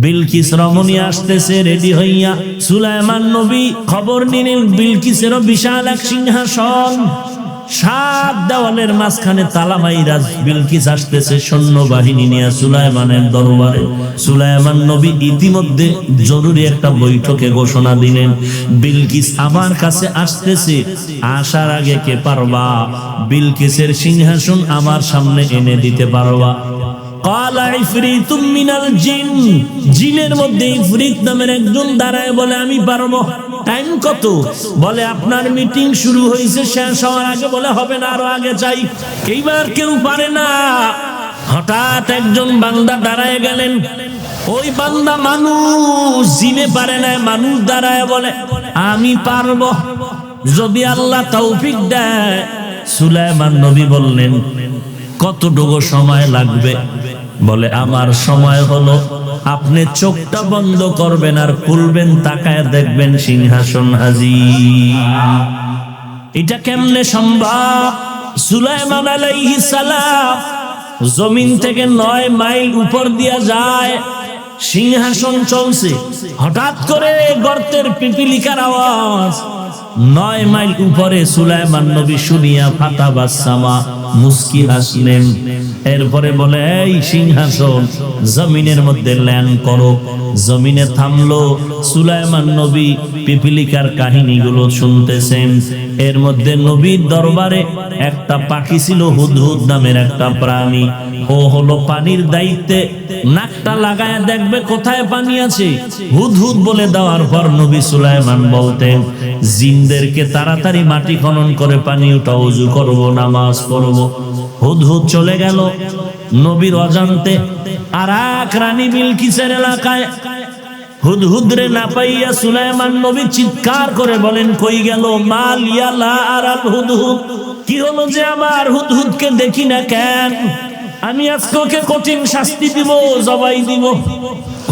বিলকিস রমণী আসতেছে রেডি হইয়া। সুলাইমান নবী খবর নিলেন বিলকিসেরও বিশাল এক সিংহাসন, 7 দেওয়ালের মাঝখানে তালা মাইরা বিলকিস আসতেছে সৈন্যবাহিনী নিয়ে সুলাইমানের দরবারে। সুলাইমান নবী ইতিমধ্যে জরুরি একটা বৈঠকে ঘোষণা দিলেন, বিলকিস আমার কাছে আসতেছে, আসার আগে কে পারবা বিলকিসের সিংহাসন আমার সামনে এনে দিতে পারবা? ক্বালা ইফরিতুম মিনাল জিন, জিনের মধ্যে ইফরিত নামের একজন দাঁড়ায় বলে আমি পারবো। টাইম কত? বলে আপনার মিটিং শুরু হয়েছে, শেষ হওয়ার আগে বলে হবে না, আরো আগে চাই। এইবার কেউ পারে না। হঠাৎ একজন বান্দা দাঁড়ায় গেলেন, ওই বান্দা মানুষ, জিনে পারে না, মানুষ দাঁড়ায় বলে আমি পারবো যদি আল্লাহ তৌফিক দেয়। সুলাইমান নবী বললেন কতটুকু সময় লাগবে? বলে আমার সময় হলো আপনি চোখটা বন্ধ করবেন আর খুলবেন, তাকায় দেখবেন সিংহাসন হাজির। এটা কেমনে সম্ভব? সুলাইমান আলাইহিস সালাম জমিন থেকে 9 মাইল উপর দিয়া যায়, সিংহাসন চলছে। হঠাৎ করে গর্তের পিপিলিকার আওয়াজ, 9 মাইল উপরে সুলাইমান নবী শুনিয়া ফাতাবাসসামা, মুস্কি হাসলেন। এরপরে বলে এই সিংহাসন জমিনের মধ্যে ল্যান্ড করো। জমিনে থামলো। সুলাইমান নবী পিপিলিকার কাহিনীগুলো শুনতেছেন। এর মধ্যে নবীর দরবারে একটা পাখি ছিল, হুদহুদ নামের একটা প্রাণী। ও হলো পানির দায়িত্বে, নাকটা লাগায় দেখবে কোথায় পানি আছে, হুদহুদ বলে দেওয়ার পর নবী সুলাইমান বলতেন জিনদেরকে তাড়াতাড়ি মাটি খনন করে পানি উঠা, ওযু করব, নামাজ পড়ব। হুদহুদ চলে গেল নবীর অজান্তে। আর এক রানী বিলকিসের এলাকায় হুদহুদ রে না পাইয়া সুলাইমান নবী চিৎকার করে বলেন কই গেল? মাল ইয়ালা আরাল হুদহুদ, কি হলো যে আমার হুদহুদকে দেখি না কেন? আমি আজকে ওকে কঠিন শাস্তি দিব, জবাই দিব।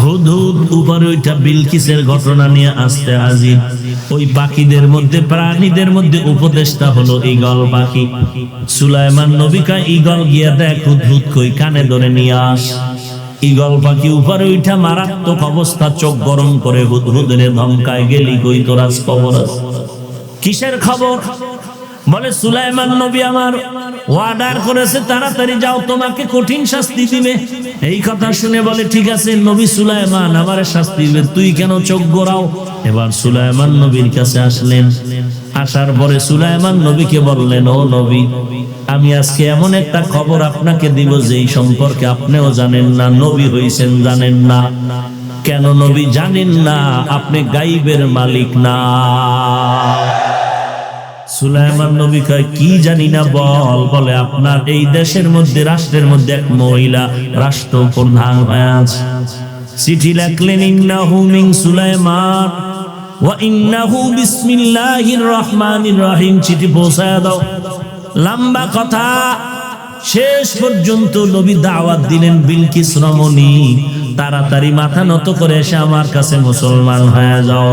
হুদহুদ উপরে ওইটা বিলকিসের ঘটনা নিয়ে আসতে হাজির। ওই পাখিদের মধ্যে, প্রাণীদের মধ্যে উপদেষ্টা হলো ঈগল পাখি। সুলাইমান নবী কয় ঈগল গিয়া দেখ হুদহুদ কই, কানে ধরে নিয়ে আস। ঈগল পাখি উপরে ওইটা মারাত্মক অবস্থা, চোখ গরম করে হুদহুদের ধমকায়, গেলি কই তোর আজ খবর আছে? কিসের খবর? বলে সুলাইমান নবী আমার অর্ডার করেছে তাড়াতাড়ি যাও, তোমাকে কঠিন শাস্তি দিবে। এই কথা শুনে বলে ঠিক আছে নবী সুলাইমান আমারে শাস্তি দিবে, তুই কেন চোখ গোড়াও? এবার সুলাইমান নবীর কাছে আসলেন। আসার পরে সুলাইমান নবীকে বললেন ও নবী, আমি আজকে এমন একটা খবর আপনাকে দিব যেই সম্পর্কে আপনিও জানেন না, নবী হইছেন জানেন না। কেন নবী জানেন না? আপনি গাইবের মালিক না। সুলাইমান নবী কয় কি জানি না বল। বলে আপনার এই দেশের মধ্যে, রাষ্ট্রের মধ্যে এক মহিলা রাষ্ট্রপ্রধান হয়ে আছে। চিঠি লিখলেন ইন্নাহু মিন সুলাইমান ওয়া ইন্নাহু বিসমিল্লাহির রহমানির রহিম, চিঠি পৌঁছায় দাও। লম্বা কথা, শেষ পর্যন্ত নবী দাওয়াত দিলেন বিলকিস রমণী তাড়াতাড়ি মাথা নত করে এসে আমার কাছে মুসলমান হয়ে যাও।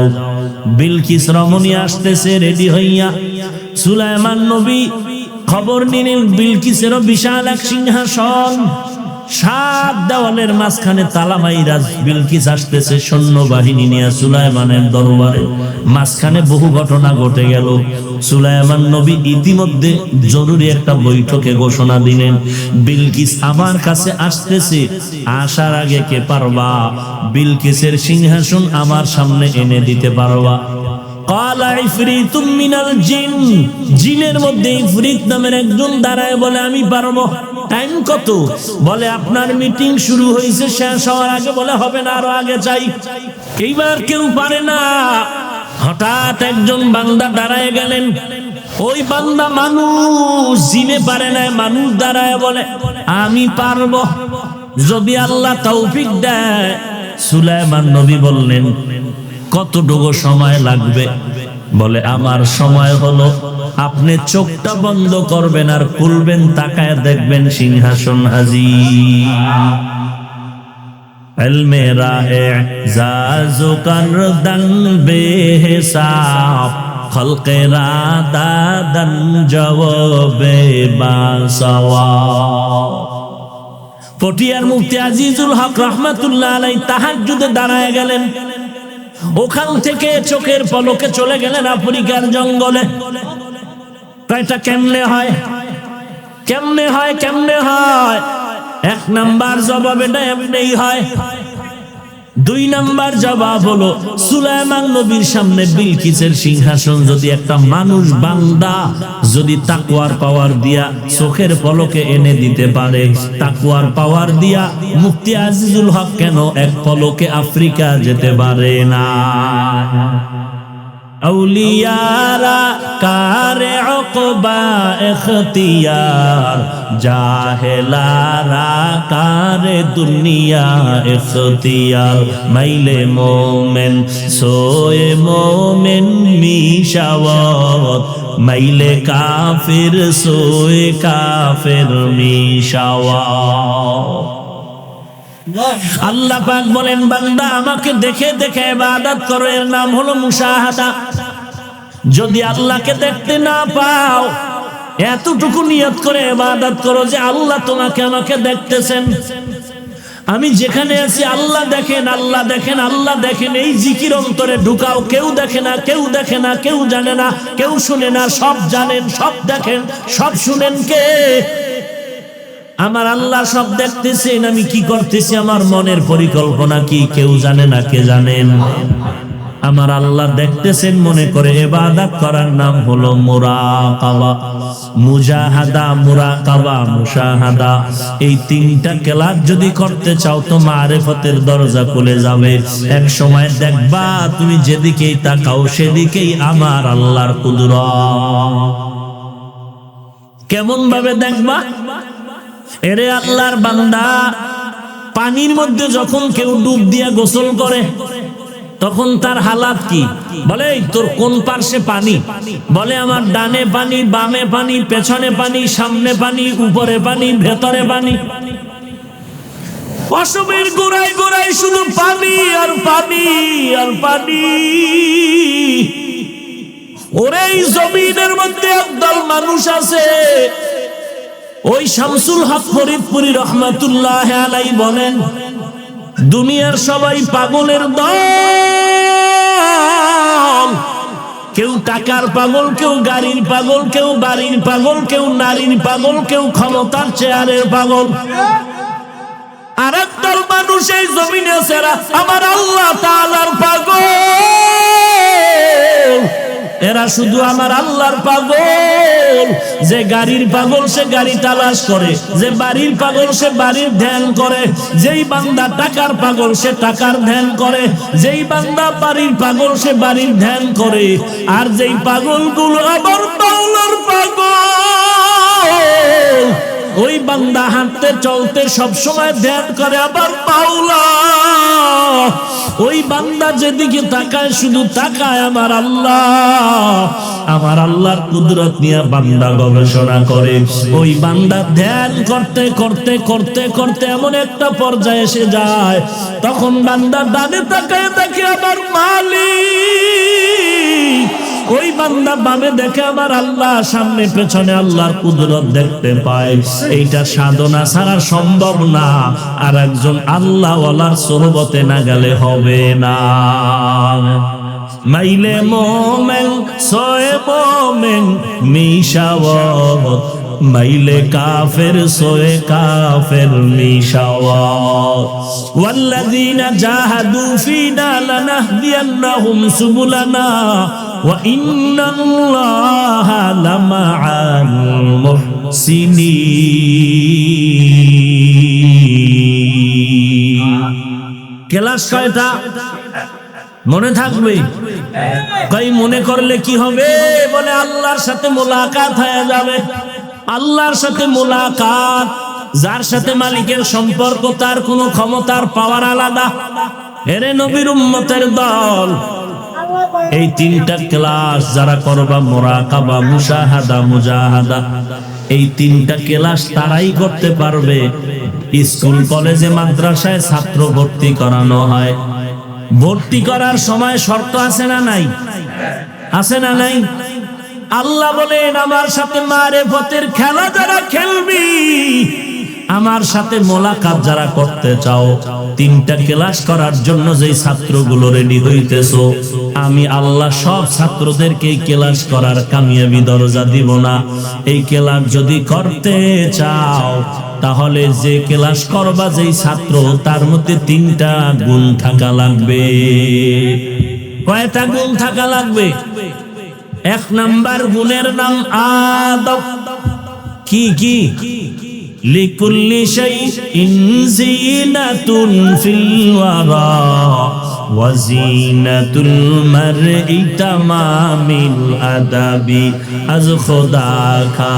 বিলকিস রমণী আসতেছে রেডি হইয়া। সুলাইমান নবী খবর নিলেন বিলকিসেরও বিশাল এক সিংহাসন, 7 দেওয়ালের মাঝখানে তালা মাইরা বিলকিস আসতেছে সৈন্যবাহিনী নিয়ে সুলাইমানের দরবারে। মাঝখানে বহু ঘটনা ঘটে গেল। সুলাইমান নবী ইতিমধ্যে জরুরি একটা বৈঠকে ঘোষণা দিলেন, বিলকিস আমার কাছে আসতেছে, আসার আগে কে পারবা বিলকিসের সিংহাসন আমার সামনে এনে দিতে পারবা? ক্বালা ইফরিতুম মিনাল জিন, জিনের মধ্যে ইফরিত নামের একজন দাঁড়ায় বলে আমি পারবো। টাইম কত? বলে আপনার মিটিং শুরু হয়েছে, শেষ হওয়ার আগে বলে হবে না, আরো আগে চাই। এইবার কেউ পারে না। হঠাৎ একজন বান্দা দাঁড়ায় গেলেন, ওই বান্দা মানুষ, জিনে পারে না, মানুষ দাঁড়ায় বলে আমি পারবো যদি আল্লাহ তৌফিক দেয়। সুলাইমান নবী বললেন কতটুকু সময় লাগবে? বলে আমার সময় হলো আপনি চোখটা বন্ধ করবেন আর খুলবেন, তাকায় দেখবেন সিংহাসন হাজির। ইলমে রাহে জাজু করদন বেহিসাব, খলকে রাদাদন জওবে বাসওয়া। পটিয়ার মুফতি আজিজুল হক রহমাতুল্লাহ আলাইহি তাহাজ্জুদে দাঁড়ায় গেলেন, ওখান থেকে চোখের পলকে চলে গেলেন আফ্রিকার জঙ্গলে। এটা কেমনে হয়, কেমনে হয়, কেমনে হয়? এক নাম্বার জবাব এটা এমনিই হয়। দুই নাম্বার জবাব হলো, সুলাইমান নবীর সামনে বিলকিসের সিংহাসন যদি একটা মানুষ বান্দা যদি তাকওয়ার পাওয়ার দিয়া চোখের পলকে এনে দিতে পারে, তাকওয়ার পাওয়ার দিয়া মুফতি আজিজুল হক কেন এক পলকে আফ্রিকা যেতে পারে না? औलियारा कारे उक़बा इख्तियार, जाहिलारा कारे दुनिया इख्तियार। माइले मोमेन सोए मोमेन मीशावत, माइले काफिर सोए काफिर मीशावत। আল্লাহ পাক বলেন, বান্দা আমাকে দেখে দেখে ইবাদত করো, এর নাম হলো মুশাহাদা। যদি আল্লাহকে দেখতে না পাও, এতটুকু নিয়ত করে ইবাদত করো যে আল্লাহ তোমাকে আমাকে দেখতেছেন, আমি যেখানে আছি আল্লাহ দেখেন, আল্লাহ দেখেন, আল্লাহ দেখেন। এই জিকির অন্তরে ঢুকাও। কেউ দেখে না, কেউ দেখে না, কেউ জানে না, কেউ শুনে না, সব জানেন, সব দেখেন, সব শুনেন কে? আমার আল্লাহ সব দেখতেছেন আমি কি করতেছি, আমার মনের পরিকল্পনা কি, কেউ জানে না। কে জানেন? আমার আল্লাহ দেখতেছেন মনে করে ইবাদত করার নাম হলো মুরাকাবা, মুজাহাদা, মুরাকাবা, মুশাহাদা। এই তিনটা ক্লাস যদি করতে চাও তো মারিফতের দরজা খুলে যাবে। এক সময় দেখবা তুমি যেদিকেই তাকাও সেদিকেই আমার আল্লাহর কুদরত। কেমন ভাবে দেখবা? এরে আল্লাহর বান্দা, পানির মধ্যে যখন কেউ ডুব দিয়া গোসল করে তখন তার হালাত কি? বলে তোর কোন পার্শ্বে পানি? বলে আমার ডানে পানি, বামে পানি, পেছনে পানি, সামনে পানি, উপরে পানি, ভেতরে পানি। অসমের গোড়ায় গোড়ায় শুধু পানি আর পানি আর পানি। ওরে এই জমিনের মধ্যে একদল মানুষ আছে, ওই শামসুল হক ফরিদপুরি রহমাতুল্লাহ আলাইহি বলেন, দুনিয়ার সবাই পাগলের দল। কেউ টাকার পাগল, কেউ গাড়ির পাগল, কেউ বাড়ির পাগল, কেউ নারীর পাগল, কেউ ক্ষমতার চেয়ারের পাগল। আর একদল মানুষ এই জমিনে সেরা আমার আল্লাহ তাআলার পাগল। এরা শুধু আমার আল্লাহর পাগল। যে গাড়ির পাগল সে গাড়ি তালাশ করে, যে বাড়ির পাগল সে বাড়ির ধ্যান করে, যেই বান্দা টাকার পাগল সে টাকার ধ্যান করে, যেই বান্দা বাড়ির পাগল সে বাড়ির ধ্যান করে। আর যেই পাগলগুলো আবার মাওলার পাগল, ওই বান্দা হাঁটতে চলতে সব সময় ধ্যান করে আবার মাওলা। ওই বান্দা যেদিকে তাকায় শুধু তাকায় আমার আল্লাহ। আমার আল্লাহর কুদরত নিয়ে বান্দা গবেষণা করে। ওই বান্দা ধ্যান করতে করতে করতে করতে এমন একটা পর্যায়ে এসে যায়, তখন বান্দা ডানে তাকায় দেখে আমার মালিক। ওই বান্দা বামে দেখে আমার আল্লাহ, সামনে পেছনে আল্লাহর কুদরত দেখতে পায়। এইটা সাধনা ছাড়া সম্ভব না। আর একজন আল্লাহ ওয়ালার সোহবতে না গেলে হবে না। মাইলে মোমেন সোয়ে মোমেন মিশাওয়াত, মাইলে কাফের সোয়ে কাফের মিশাওয়াত। ওয়াল্লাযীনা জাহাদু ফীনা লানাহদিয়ান্নাহুম সুবুলানা ওয়া ইন্নাল্লাহা লামাআল মুহসিনিন। ক্লাস কয়টা মনে থাকবে? কই মনে করলে কি হবে? বলে আল্লাহর সাথে মোলাকাত হয়ে যাবে। আল্লাহর সাথে মোলাকাত, যার সাথে মালিকের সম্পর্ক, তার কোনো ক্ষমতার পাওয়ার আলাদা। এরে নবীর উম্মতের দল, এই তিনটা ক্লাস যারা করবা, মুরাকাবা, মুশাহাদা, মুজাহাদা, এই তিনটা ক্লাস তারাই করতে পারবে। স্কুল কলেজে মাদ্রাসায় ছাত্র ভর্তি করানো হয়, ভর্তি করার সময় শর্ত আছে না নাই? আছে না নাই? আল্লাহ বলেন আমার সাথে মারিফতের খেলা যারা খেলবি আমার সাথে মোলাকাত যারা করতে চাও, 3টা ক্লাস করার জন্য যেই ছাত্রগুলো রেডি হইতেছো, আমি আল্লাহ সব ছাত্রদেরকে ক্লাস করার কামিয়াবি দরজা দিব না। এই ক্লাস যদি করতে চাও তাহলে যে ক্লাস করবা যেই ছাত্র, তার মধ্যে 3টা গুণ থাকা লাগবে। কয়টা গুণ থাকা লাগবে? 1 নাম্বার গুণের নাম আদব। কি কি? লিকুল্লি শাইইন জিনাতুন ফিল ওয়ারা ওয়া জিনাতুল মারই তামামিল আদাবি আজ খোদা কা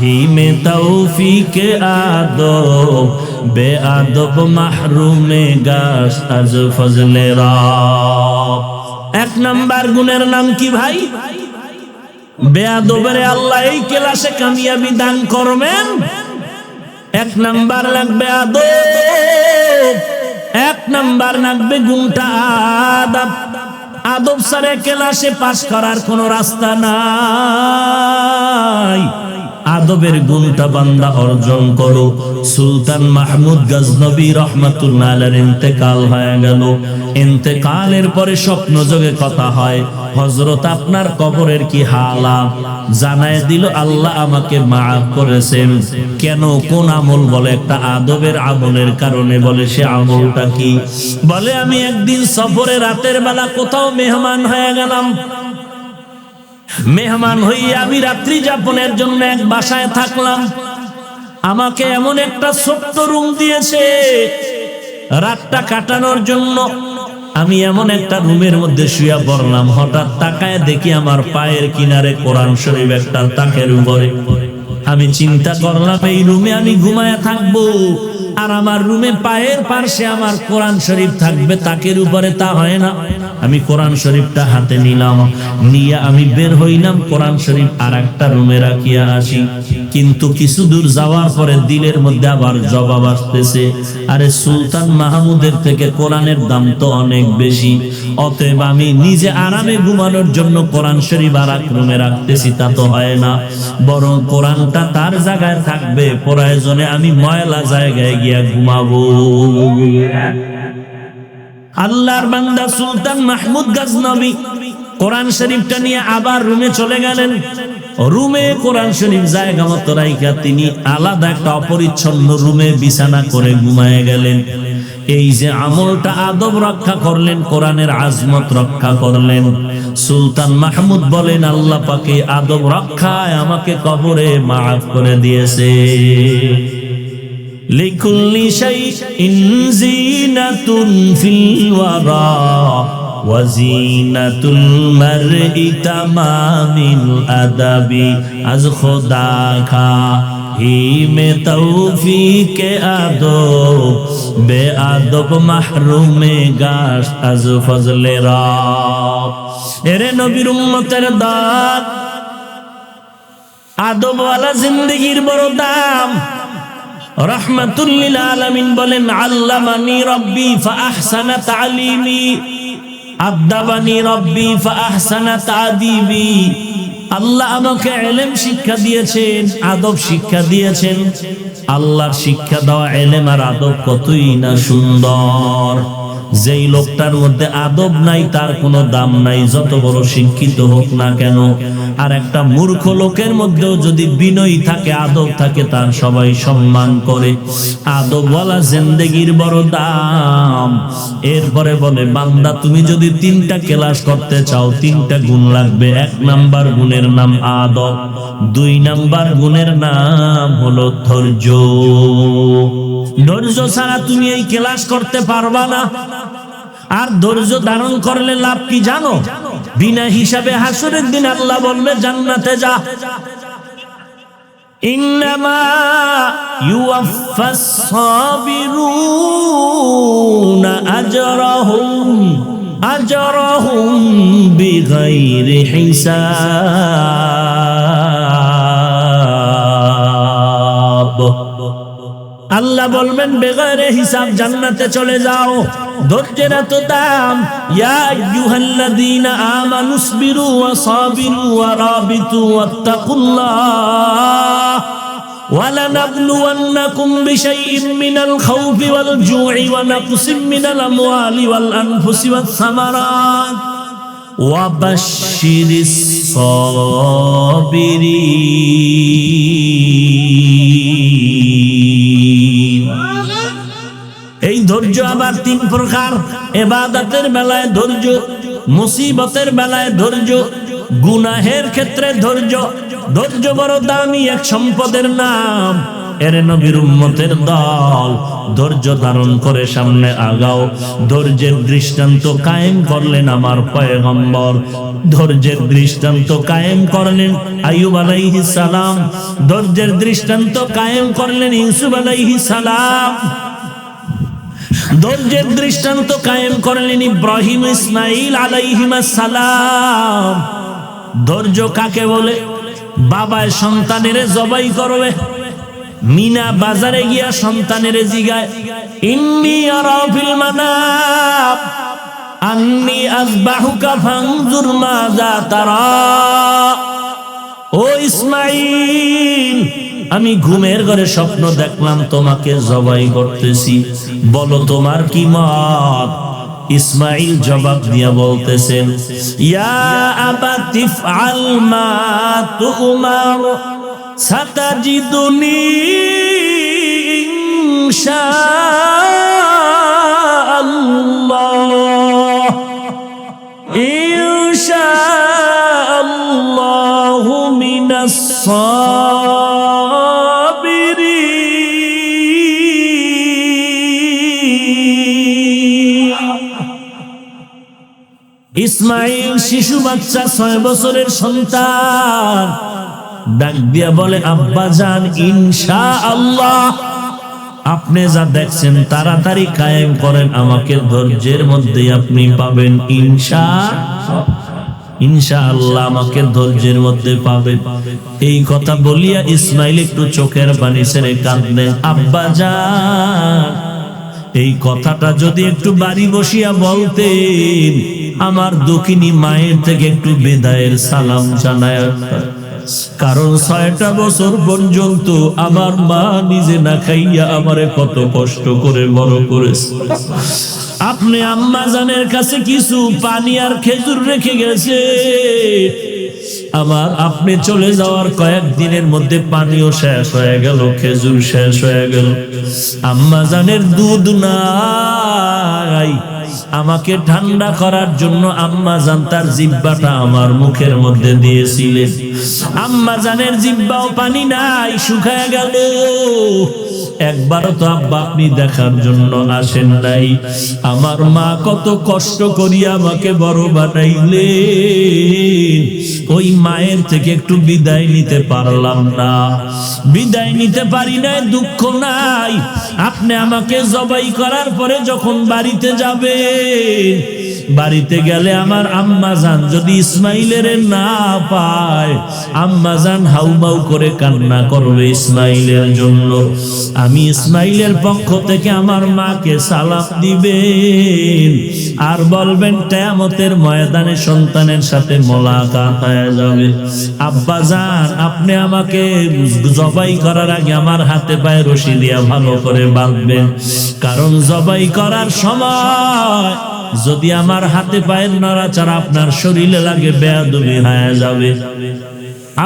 হি মে তৌফিক আদব বে আদব মাহরুমে গাশ আজ ফজলে রব। 1 নাম্বার গুণের নাম কি ভাই? বেয়াদবের আল্লাহ এই ক্লাসে কামিয়াবি দান করবেন। 1 নাম্বার লাগবে আদব, 1 নাম্বার লাগবে গুণটা আদব। আদব ছাড়া ক্লাসে পাস করার কোনো রাস্তা নাই। আদবের গুণটা বান্দা অর্জন করো। সুলতান মাহমুদ গজনবী রহমাতুল্লাহ আলাইহির ইন্তেকাল হয়ে গেল। ইন্তেকালের পরে স্বপ্ন যোগে কথা হয়, হযরত আপনার কবরের কি হালাত জানায় দিল, আল্লাহ আমাকে মাফ করেছেন। কেন? কোন আমল? বলে একটা আদবের আমলের কারণে। বলে সে আমলটা কি? বলে আমি একদিন সফরে রাতের বেলা কোথাও মেহমান হয়ে গেলাম। মেহমান হইয়া আমি রাত্রি যাপনের জন্য এক বাসায় থাকলাম। আমাকে এমন একটা ছোট্ট রুম দিয়েছে রাতটা কাটানোর জন্য। আমি এমন একটা রুমের মধ্যে শুয়ে পড়লাম। হঠাৎ তাকায় দেখি আমার পায়ের কিনারে কোরআন শরীফ একটা তাকের উপরে। আমি চিন্তা করলাম এই রুমে আমি ঘুমায়া থাকবো, আর আমার রুমে পায়ের পাশে আমার কোরআন শরীফ থাকবে, তাকের উপরে তা হয় না। আমি কোরআন শরীফটা হাতে নিলাম, নিয়ে আমি বের হইলাম কোরআন শরীফ আর একটা রুমে রাখিয়া আসি। কিন্তু কিছু দূর যাওয়ার পরে দিলের মধ্যে আবার জবাব আসতেছে, আরে সুলতান মাহমুদের থেকে কোরআনের দাম তো অনেক বেশি, অতএব আমি নিজে আরামে ঘুমানোর জন্য কোরআন শরীফ আর এক রুমে রাখতেছি, তা তো হয় না। বরং কোরআনটা তার জায়গায় থাকবে, প্রয়োজনে আমি ময়লা জায়গায় গিয়া ঘুমাবো। আল্লাহর বান্দা সুলতান মাহমুদ গজনবী কোরআন শরীফটা নিয়ে আবার রুমে চলে গেলেন। রুমে কোরআন শরীফ জায়গা মতো রাইখা তিনি আলাদা একটা অপরিচ্ছন্ন রুমে বিছানা করে ঘুমায় গেলেন। এই যে আমলটা আদব রক্ষা করলেন, কোরআনের আজমত রক্ষা করলেন। সুলতান মাহমুদ বলেন আল্লাহ পাকে আদব রক্ষায় আমাকে কবরে মাফ করে দিয়েছে। লিকুল্লি শাইইন জিনাতুন ফিল ওয়ারা ওয়া জিনাতুল মারই তামামিল আদাবি আজ খোদা কা হি মে তৌফিক আদব বে আদব মাহরুমে গাশ আজ ফজলে রব। এরে নবীর উম্মতের দান, আদবওয়ালা জিন্দেগির বড় দাম। রাহমাতুল লিল আলামিন বলেন আল্লামানি রব্বি ফাআহসানা তালিমি আদাবানি রব্বি ফাআহসানা তাদিবি। আল্লাহ আমাকে ইলম শিক্ষা দিয়েছেন, আদব শিক্ষা দিয়েছেন। আল্লাহর শিক্ষা দেওয়া ইলম আর আদব কতই না সুন্দর। যেই লোকটার মধ্যে আদব নাই তার কোনো দাম নাই, যত বড় শিক্ষিত হোক না কেন। আর একটা মূর্খ লোকের মধ্যেও যদি বিনয় থাকে, আদব থাকে, তার সবাই সম্মান করে। আদবওয়ালা জিন্দেগির বড় দাম। এরপরে বলে বান্দা তুমি যদি 3টা ক্লাস করতে চাও, 3টা গুণ লাগবে। 1 নাম্বার গুণের নাম আদব, 2 নাম্বার গুণের নাম হলো ধৈর্য। ধৈর্য ছাড়া তুমি এই ক্লাস করতে পারবা না। আর ধৈর্য ধারণ করলে লাভ কি জানো? বিনা হিসাবে হাসরের দিন আল্লাহ বলবে জান্নাতে যা। ইন্নামা ইউওয়াফাস সাবিরুনা আজরাহুম বিগাইরি হিসাব। আল্লাহ বলবেন বেগারে হিসাব জান্নাতে চলে যাও। ধৈর্যের এত দাম। ইয়া আইয়ুহাল্লাযীনা আমানুসবিরু ওয়া সাবিরু ওয়া রাবিতু ওয়াত্তাকুল্লাহ وَلَنَبْلُوَنَّكُمْ بِشَيْءٍ مِّنَ الْخَوْفِ وَالْجُوعِ وَنَقْصٍ مِّنَ الْأَمْوَالِ وَالْأَنفُسِ وَالثَّمَرَاتِ وَبَشِّرِ الصَّابِرِينَ। এই ধৈর্য আবার তিন প্রকার: ইবাদতের বেলায় ধৈর্য, মুসিবতের বেলায় ধৈর্য, গুনাহের ক্ষেত্রে ধৈর্য। ধৈর্য বড় দামি এক সম্পদের নাম। এর নবীর উম্মতের দল, ধৈর্য ধারণ করে সামনে আগাও। ধৈর্যের দৃষ্টান্ত কায়েম করলেন আমার পয়গম্বর, ধৈর্যের দৃষ্টান্ত কায়েম করলেন আইয়ুব আলাইহিস সালাম, ধৈর্যের দৃষ্টান্ত কায়েম করলেন ইউসুফ আলাইহিস সালাম, ধৈর্যের দৃষ্টান্ত কায়েম করলেন ইব্রাহিম ইসমাইল আলাইহিমাস সালাম। ধৈর্য কাকে বলে? বাবায় সন্তানের জবাই করবে, মিনা বাজারে গিয়া সন্তানের জিগায়, ইন্নী আরা ফিল মানাম আন্নী আযবাহুকা ফানজুর মাযা তারা। ও ইসমাইল, আমি ঘুমের ঘরে স্বপ্ন দেখলাম তোমাকে জবাই করতেছি, বলো তোমার কি মত? ইসমাইল জবাব দিয়া বলতেছেন, ইয়া আবাতি ফআল মা তুমার সাতাজিদুনি ইনশাআল্লাহ ইনশাআল্লাহু মিনাস ইসমাইল শিশু বাচ্চা, 6 বছরের সন্তান, ডাক দিয়া বলে, আব্বা জান ইনশাআল্লাহ আপনি যা দেখছেন তাড়াতাড়ি কায়েম করেন, আমাকে ধৈর্যের মধ্যে আপনি পাবেন, ইনশাআল্লাহ আমাকে ধৈর্যের মধ্যে পাবেন। এই কথা বলিয়া ইসমাইল একটু চোখের পানি ছেড়ে কাঁদলেন। আব্বা জান, এই কথাটা যদি একটু বাড়ি বসিয়া বলতেন, আমার দুঃখিনী মায়ের থেকে একটু বিদায়ের সালাম জানায়, কারণ 6টা বছর পর্যন্ত আমার মা নিজে না খাইয়া আমারে কত কষ্ট করে বড় করেছে। আপনি আম্মা জানের কাছে কিছু পানি আর খেজুর রেখে গেছে, আমার আপনি চলে যাওয়ার কয়েকদিনের মধ্যে পানিও শেষ হয়ে গেল, খেজুর শেষ হয়ে গেল, আম্মা জানের দুধ নাই। আমাকে ঠান্ডা করার জন্য আম্মা জান তার জিহ্বাটা আমার মুখের মধ্যে দিয়েছিলেন, আম্মা জানের জিহ্বাও পানি নাই, শুকায় গেল। একবারও তো আব্বা আপনি দেখার জন্য আসেন নাই। আমার মা কত কষ্ট করিয়া আমাকে বড় বানাইলেন, ওই মায়ের থেকে একটু বিদায় নিতে পারলাম না, বিদায় নিতে পারি নাই, দুঃখ নাই। আপনি আমাকে জবাই করার পরে যখন বাড়িতে যাবে, বাড়িতে গেলে আমার আম্মা জান যদি ইসমাইলের না পায়, আম্মা জান হাউমাউ করে কান্না করবে ইসমাইলের জন্য। আমি ইসমাইলের পক্ষ থেকে আমার মাকে সালাম দিবেন আর বলবেন, কিয়ামতের ময়দানে সন্তানের সাথে মোলাকাত হয়ে যাবে। আব্বা জান, আপনি আমাকে জবাই করার আগে আমার হাতে পায়ে রশি দিয়া ভালো করে বাঁধবেন, কারণ জবাই করার সময় যদি আমার হাতে পায়ের নড়াচড়া আপনার শরীরে লাগে, বেয়াদবি হয়ে যাবে।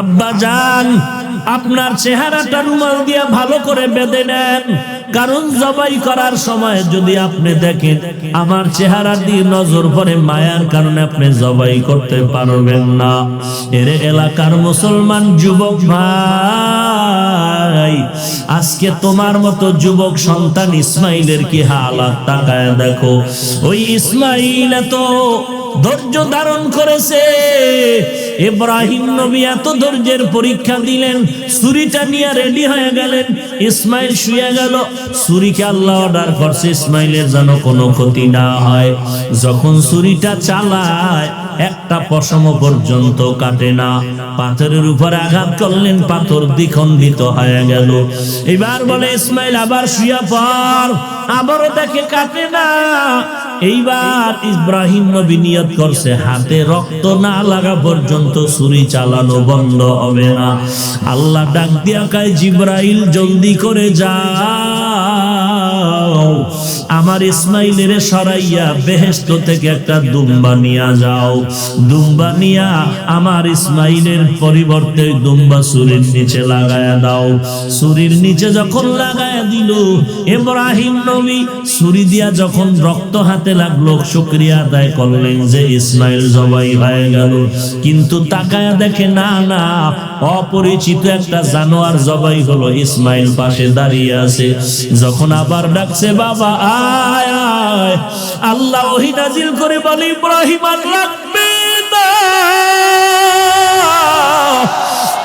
আব্বা জান, আপনার চেহারাটা রুমাল দিয়া ভালো করে বেঁধে নেন, কারণ জবাই করার সময় যদি আপনি দেখেন আমার চেহারা দিয়ে নজর পড়ে, মায়ার কারণে আপনি জবাই করতে পারবেন না। এর এলাকার মুসলমান যুবক ভাই, আজকে তোমার মতো যুবক সন্তান ইসমাইলের কি হালাত তাকায় দেখো। ওই ইসমাইল এত ধৈর্য ধারণ করেছে, ইব্রাহিম নবী এত ধৈর্যের পরীক্ষা দিলেন, ছুরিটা নিয়ে রেডি হয়ে গেলেন, ইসমাইল শুয়ে গেল, ছুরিকে আল্লাহ অর্ডার করছে ইসমাইলের যেন কোনো ক্ষতি না হয়। যখন ছুরিটা চালায় একটা পশম পর্যন্ত কাটে না, পাথরের উপরে আঘাত করলেন, পাথর দ্বিখণ্ডিত হয়ে গেল। এবার বলে ইসমাইল আবার শুয়ে পড়, আবারও দেখে কাটে না, এইবার ইব্রাহিম নবী নিয়ত করছে হাতে রক্ত না লাগা পর্যন্ত ছুরি চালানো বন্ধ হবে না। আল্লাহ ডাক দিয়া কয় জিবরাইল জলদি করে যাও, আমার ইসমাইলের সরাইয়া বেহেশত থেকে একটা দুম্বা নিয়া যাও। দুম্বা নিয়া আমার ইসমাইলের পরিবর্তে দুম্বা ছুরির নিচে লাগায়া দাও। ছুরির নিচে যখন লাগায়া দিল, ইব্রাহিম নবী ছুরি দিয়া যখন রক্ত হাতে লাগলো, শুকরিয়া আদায় করলেন যে ইসমাইল জবাই হয়ে গেল। কিন্তু তাকায়া দেখে না না, অপরিচিত একটা জানোয়ার জবাই হলো, ইসমাইল পাশে দাঁড়িয়ে আছে। যখন আবার ডাকছে বাবা আয় আয়, আল্লাহ ওহী নাজিল করে বলে ইব্রাহিম আর লাগবে না,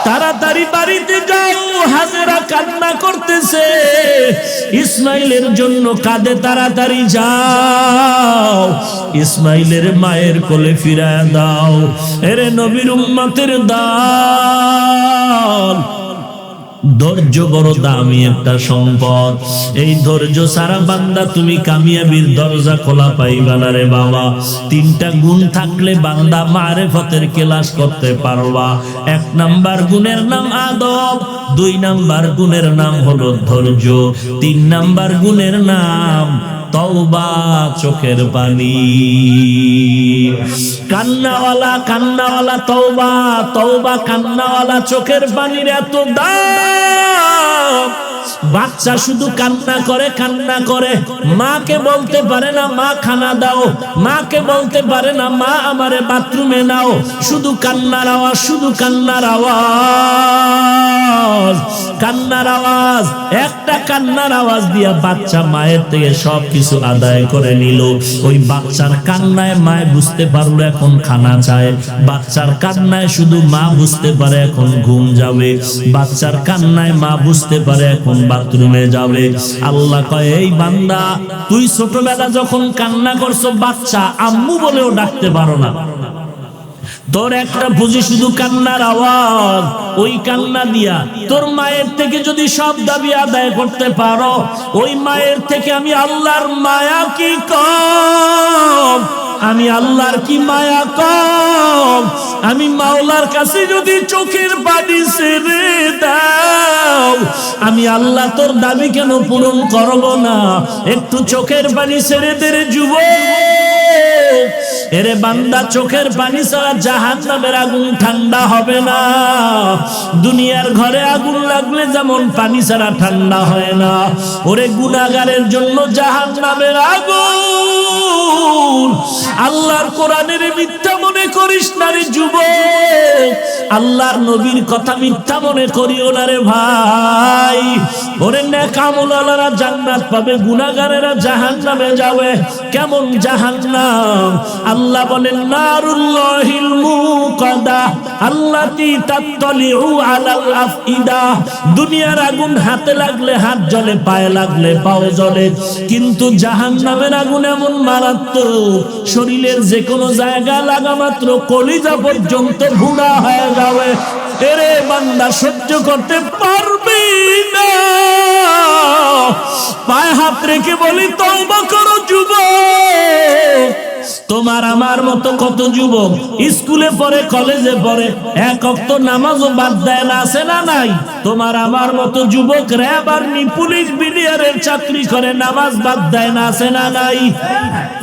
তাড়াতাড়ি বাড়িতে যাও। হাজেরা কান্না করতেছে, ইসমাইলের জন্য কাঁদে, তাড়াতাড়ি যাও, ইসমাইলের মায়ের কোলে ফিরায় দাও। এরে নবীর উম্মতের দল, ধৈর্য বড় দামি একটা সম্পদ। এই ধৈর্য সারা বান্দা তুমি কামিয়াবির দরজা খোলা পাইবা না রে বাবা। তিনটা গুণ থাকলে বান্দা মারেফতের ক্লাস করতে পারবা। 1 নাম্বার গুণের নাম আদব, 2 নাম্বার গুণের নাম হলো ধৈর্য, 3 নাম্বার গুণের নাম তওবা, চোখের পানি। কান্নাওয়ালা কান্নাওয়ালা তওবা, তওবা কান্নাওয়ালা চোখের পানির এত দাম। বাচ্চা শুধু কান্না করে কান্না করে, মাকে বলতে পারে না মা খানা দাও, মাকে বলতে পারে না মা আমারে বাথরুমে নাও। শুধু কান্নার আওয়াজ, শুধু কান্নার আওয়াজ, কান্নার আওয়াজ। একটা কান্নার আওয়াজ দিয়া বাচ্চা মায়ের থেকে সবকিছু আদায় করে নিল। ওই বাচ্চার কান্নায় মায় বুঝতে পারলো এখন খানা চায়, বাচ্চার কান্নায় শুধু মা বুঝতে পারে এখন ঘুম যাবে, বাচ্চার কান্নায় মা বুঝতে পারে এখন বাথরুমে যাবে। আল্লাহ কয় এই বান্দা, তুই ছোটবেলা যখন কান্না করছো বাচ্চা আম্মু বলেও ডাকতে পারো না, তোর একটা বুঝি শুধু কান্নার আওয়াজ। ওই কান্না দিয়া তোর মায়ের থেকে যদি সব দাবি আদায় করতে পারো, ওই মায়ের থেকে আমি আল্লাহর মায়া কি কম, আমি আল্লাহর কি মায়া কম। আমি মাওলার কাছে যদি চোখের পানি ছেড়ে দাও, আমি আল্লাহ তোর দাবি কেন পূরণ করব না? একটু চোখের পানি ছেড়ে দে রে যুবক। এরে বান্দা, চোখের পানি ছাড়া জাহান্নামের আগুন ঠান্ডা হবে না। দুনিয়ার ঘরে আগুন লাগলে যেমন পানি ছাড়া ঠান্ডা হয় না, ওরে গুনাহগারের জন্য জাহান্নামের আগুন। আল্লাহর কোরআনের মিথ্যা মনে করিস না রে যুবক, আল্লাহর নবীর কথা মিথ্যা মনে করিও না রে ভাই। ওরে নেক আমলওয়ালারা জান্নাত পাবে, গুনাহগারেরা জাহান্নামে যাবে। কেমন জাহান্নাম? আল্লাহ বলেন নারুল্লাহিল মুকাদা আল্লাতী তাত্তালিউ আলাল আফইদা। দুনিয়ার আগুন হাতে লাগলে হাত জ্বলে, পায়ে লাগলে পাও জ্বলে, কিন্তু জাহান্নামের আগুন এমন মারাত্মক, শরীরের যে কোনো জায়গা লাগা মাত্র কলিজা পর্যন্ত ভুনা হয়ে যাবে। এরে বান্দা, সহ্য করতে পারবি না? পায়ে হাত রেখে বলি তওবা করো যুবক। তোমার আমার মতো কত যুবক স্কুলে পড়ে, কলেজে পড়ে, 1 ওয়াক্ত নামাজও বাদ দেয় না, আছে না নাই? তোমার আমার মতো যুবক র‍্যাব আর্মি পুলিশ বিডিআরের চাকরি করে, নামাজ বাদ দেয় না, আছে না নাই?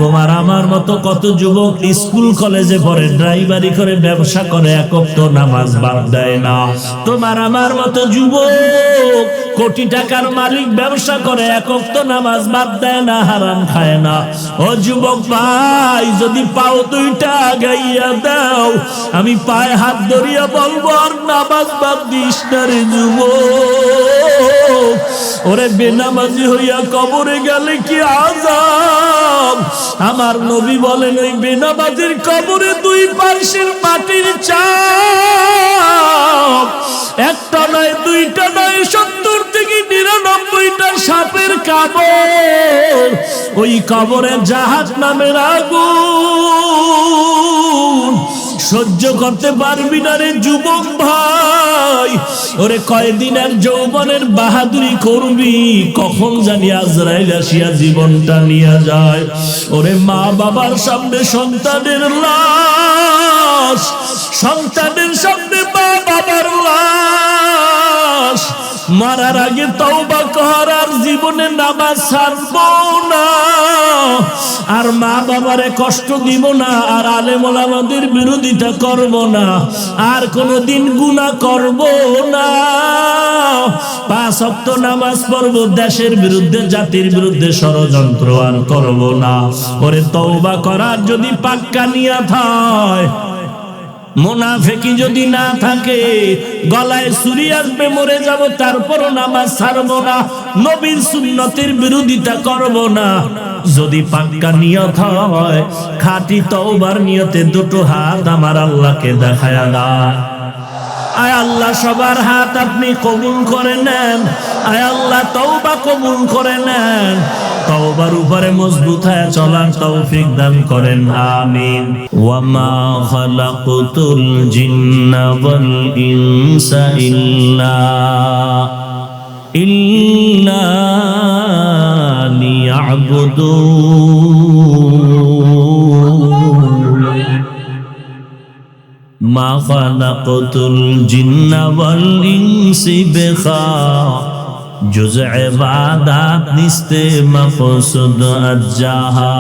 তোমার আমার মতো কত যুবক স্কুল কলেজে পড়ে, ড্রাইভারি করে, ব্যবসা করে, 1 ওয়াক্ত নামাজ বাদ দেয় না। তোমার আমার মতো যুবক কোটি টাকার মালিক, ব্যবসা করে, 1 ওয়াক্ত নামাজ বাদ দেয় না, হারাম খায় না। ও যুবক ভাই, যদি পাও 2টা গাইয়া দাও, আমি পায়ে হাত ধরিয়া বলবো আর নামাজ বাদ দিস না রে যুবক। ওরে বেনামাজি হইয়া কবরে গেলে কি আযাব। আমার নবী বলেন ওই বেনামাজির কবরে 2 পার্শ্বের মাটির চাপ, 1টা নয় 2টা নয় 70 থেকে 99টা সাপের কামড়। ওই কবরে জাহান্নামের আগুন সহ্য করতে পারবি না রে যুবক ভাই। ওরে কয়দিনের যৌবনের বাহাদুরি করবি, কখন জানি আজরাইল আসিয়া জীবনটা নিয়ে যায়। ওরে মা বাবার সামনে সন্তানের লাশ, সন্তানের সামনে মা বাবার লাশ। মারার আগে তওবা কর, আর জীবনে নামাজ ছাড়বো না, আর মা বাবারে কষ্ট দিব না, আর আলেম ওলামাদের বিরোধিতা করব না, আর কোনোদিন গুনাহ করব না। 5 ওয়াক্ত নামাজ পড়ব, দেশের বিরুদ্ধে জাতির বিরুদ্ধে ষড়যন্ত্র আর করব না। ওরে তওবা করার যদি পাক্কা নিয়ত হয়, মুনাফিকি যদি না থাকে, গলায় ছুরি আসবে, মরে যাব, তারপরও নামাজ ছাড়ব না, নবীর সুন্নতের বিরোধিতা করব না। যদি পাক্কা নিয়ত হয়, খাঁটি তওবার নিয়তে দুটো হাত আমার আল্লাহকে দেখায়া দাও। আয় আল্লাহ, সবার হাত আপনি কবুল করে নেন। আয় আল্লাহ, তওবা কবুল করে নেন। তওবার উপরে মজবুত হয়ে চলার তৌফিক দান করেন, আমিন। ওয়া মা খালাকতুল জিন্না ওয়াল ইনসা ইল্লা লিয়াবুদুন। মা খালাকতুল জিন্না ওয়াল ইনসা বিখা জুজ ইবাদাত নিস্তে মাকসুদ আজ্জাহা।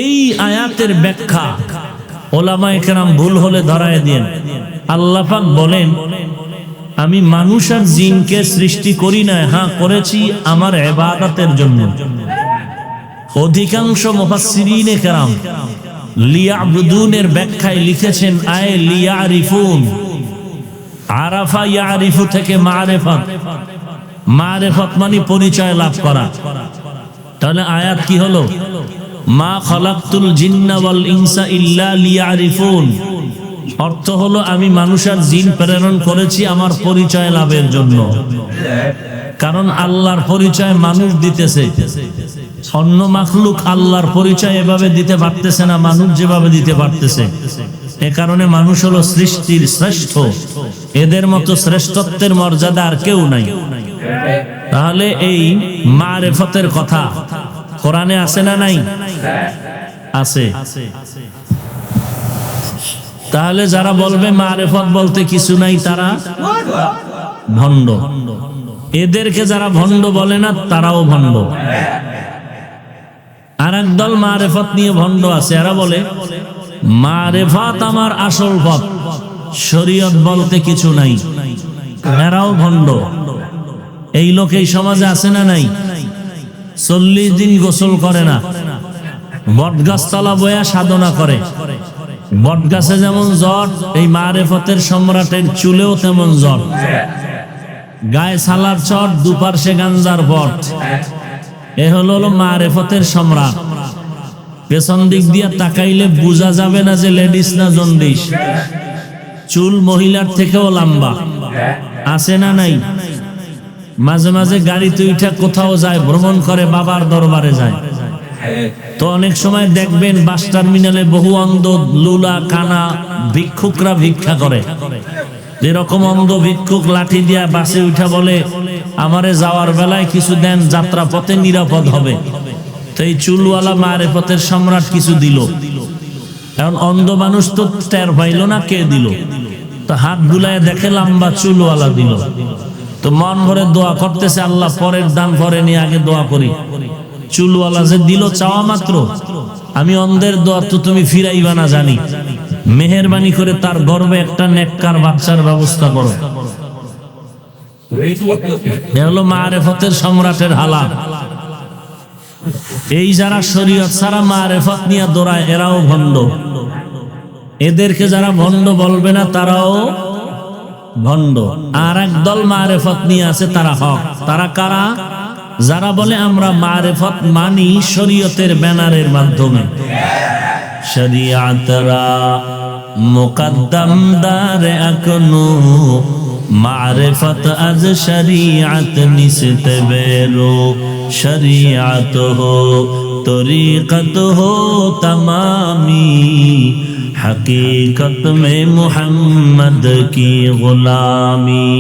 এই আয়াতের ব্যাখ্যা ওলামায়ে কেরাম ভুল হলে ধরায় দেন। আল্লাহ পাক বলেন, আমি মানুষ আর জিনকে সৃষ্টি করি না, হ্যাঁ করেছি আমার ইবাদতের জন্য। অধিকাংশ মুফাসসিরিনে কেরাম লিয়াবুদুনের ব্যাখ্যায় লিখেছেন আয় লিয়ারিফুন। আরাফা ইয়ারিফু থেকে মারিফাত, মারিফাত মানে পরিচয় লাভ করা। তাহলে আয়াত কি হলো? মা খালাকতুল জিন্না ওয়াল ইনসা ইল্লা লিয়ারিফুন। অর্থ হলো আমি মানুষ আর জিন প্রেরণ করেছি আমার পরিচয় লাভের জন্য। কারণ আল্লাহর পরিচয় মানুষ দিতেছে, অন্য মাখলুক আল্লাহর পরিচয় এভাবে দিতে পারতেছে না মানুষ যেভাবে দিতে পারতেছে। এ কারণে মানুষ হলো সৃষ্টির শ্রেষ্ঠ, এদের মতো শ্রেষ্ঠত্বের মর্যাদা আর কেউ নাই। তাহলে এই মারিফতের কথা কোরআনে আছে না নাই? আছে। তাহলে যারা বলবে মারিফত বলতে কিছু নাই তারা ভণ্ড। এদেরকে যারা ভণ্ড বলে না তারাও ভণ্ড। আর একদল মারিফত নিয়ে ভণ্ড আছে, এরা বলে মারিফত আমার আসল পথ, শরীয়ত বলতে কিছু নাই। এরাও ভণ্ড। এই লোক এই সমাজে আছে না নাই? 40 দিন গোসল করে না, বটগাছ তলা বয়া সাধনা করে। বটগাছে যেমন জ্বর, এই মারিফতের সম্রাটের চুলেও তেমন জ্বর। গায়ে সালার চট, দুপার্শ্বে গাঞ্জার বট। এ হলো মারিফতের সম্রাট। পেছন দিক দিয়ে তাকাইলে বোঝা যাবে না যে লেডিস না জন্ডিস। চুল মহিলার থেকেও লম্বা। আছে না নাই? মাঝে মাঝে গাড়িতে উঠা কোথাও যায়, ভ্রমণ করে, বাবার দরবারে যায়। তো অনেক সময় দেখবেন বাস টার্মিনালে বহু অন্ধ লুলা কানা ভিক্ষুকরা ভিক্ষা করে। এরকম অন্ধ ভিক্ষুক লাঠি দিয়া বাসে উঠা বলে, আমারে যাওয়ার বেলায় কিছু দেন, যাত্রা পথে নিরাপদ হবে। তো এই চুলওয়ালা মারিফতের সম্রাট কিছু দিল। এখন অন্ধ মানুষ তো টের পাইল না কে দিল, তো হাত বুলায় দেখে লম্বা চুলওয়ালা দিল। তো মন ভরে দোয়া করতেছে, আল্লাহ পরের দান পরে নিয়ে আগে দোয়া করি। চুলওয়ালা যে দিল চাওয়া মাত্র, আমি অন্ধের দোয়া তো তুমি ফিরাইবা না জানি, মেহেরবানি করে তার গর্ভে একটা নেককার বাচ্চার ব্যবস্থা করো। এ হলো মারিফতের সম্রাটের হালাত। এই যারা শরীয়ত ছাড়া মারিফত নিয়ে দৌড়ায় এরাও ভণ্ড। এদেরকে যারা ভণ্ড বলবে না তারাও ভণ্ড। আর একদল মারিফত নিয়ে আছে, তারা হক। তারা কারা? যারা বলে আমরা মারিফত মানি শরীয়তের ব্যানারের মাধ্যমে। শরিয়াতরা মুকদ্দম দার আকনু, মারিফত আজ শরিয়াত নিস্তে বেরো, শরিয়াত হো तरीक़त हो तमामी, हकीकत में मुहम्मद की गुलामी।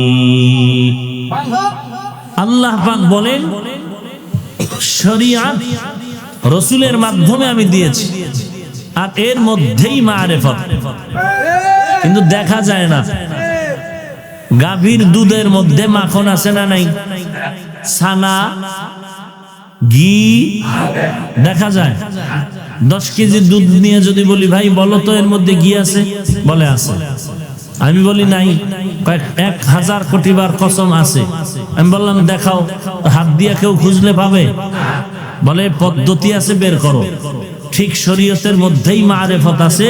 আল্লাহ পাক বলেন শরিয়াত রাসূলের মাধ্যমে আমি দিয়েছি, আর এর মধ্যেই মারিফত। কিন্তু দেখা যায় না। গাভীর দুধের মধ্যে মাখন আছে না নাই? ছানা, ঘি দেখা যায়। 10 কেজি দুধ নিয়ে যদি বলি ভাই বলো তো এর মধ্যে ঘি আছে, বলে আছে। আমি বলি নাই, 1000 কোটি বার কসম আছে। আমি বললাম দেখাও, হাত দিয়ে কেউ খুঁজলে পাবে? বলে পদ্ধতি আছে, বের করো। ঠিক শরীয়তের মধ্যেই মারিফত আছে,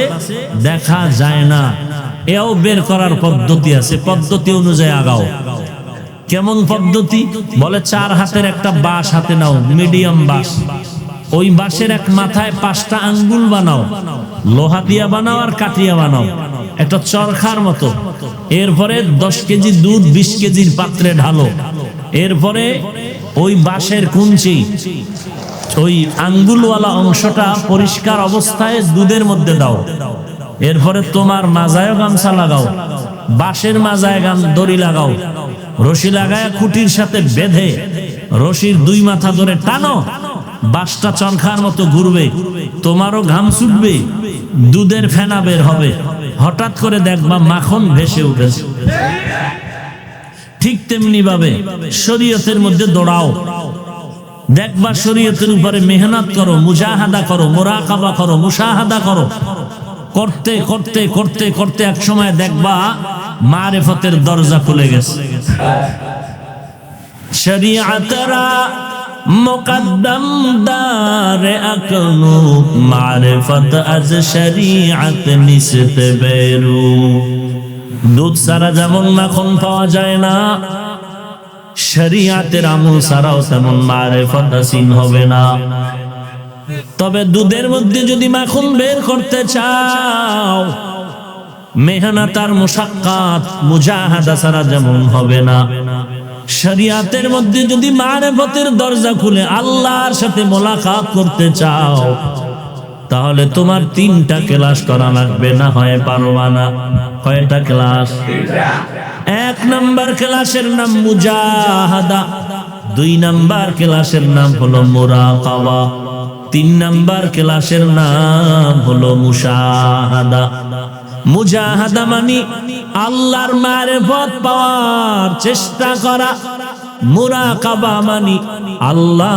দেখা যায় না, এও বের করার পদ্ধতি আছে। পদ্ধতি অনুযায়ী আগাও। কেমন পদ্ধতি? বলে 4 হাতের একটা বাঁশ হাতে নাও, মিডিয়াম বাঁশ। ওই বাঁশের এক মাথায় 5টা আঙ্গুল বানাও, লোহা দিয়া বানাও আর কাঠিয়া বানাও, একটা চরখার মতো। এরপরে 10 কেজি দুধ 20 কেজির পাত্রে ঢালো। এরপরে ওই বাঁশের কুঞ্চি, ওই আঙ্গুলওয়ালা অংশটা পরিষ্কার অবস্থায় দুধের মধ্যে দাও। এরপরে তোমার মাজায় গামছা লাগাও, বাঁশের মাজায় দড়ি লাগাও, রশি লাগায় খুঁটির সাথে বেঁধে রশির 2 মাথা ধরে টানো। বাঁশটা চরখার মতো ঘুরবে, তোমারও ঘাম ছুটবে, দুধের ফেনা বের হবে। হঠাৎ করে দেখবা মাখন ভেসে উঠেছে। ঠিক তেমনি ভাবে শরীয়তের মধ্যে দৌড়াও, দেখবা শরীয়তের উপরে মেহনত করো, মুজাহাদা করো, মুরাকাবা করো, মুশাহাদা করো। করতে করতে করতে করতে এক সময় দেখবা মারিফতের দরজা খুলে গেছে। শরীয়তরা মুকদ্দম দারে আকনু, মারিফত আজ শরীয়ত নিসত বেরু। দুধ ছাড়া যেমন মাখন পাওয়া যায় না, শরীয়তের আমল ছাড়াও তেমন মারিফত হাসিল হবে না। তবে দুধের মধ্যে যদি মাখন বের করতে চাও, মেহনত আর মুশাক্কাত মুজাহাদা ছাড়া যেমন হবে না, শরীয়তের মধ্যে যদি মারিফতের দরজা খুলে আল্লাহর সাথে মোলাকাত করতে চাও, তাহলে তোমার 3টা ক্লাস করা লাগবে, না হয় পারবা না। কয়টা ক্লাস? 1 নাম্বার ক্লাসের নাম মুজাহাদা, 2 নাম্বার ক্লাসের নাম হলো মুরাকাবা, 3 নাম্বার ক্লাসের নাম হলো মুশাহাদা। মুজাহাদা মানে আল্লাহর মারিফত পাওয়ার চেষ্টা করা, মুরাকাবা মানে আল্লাহ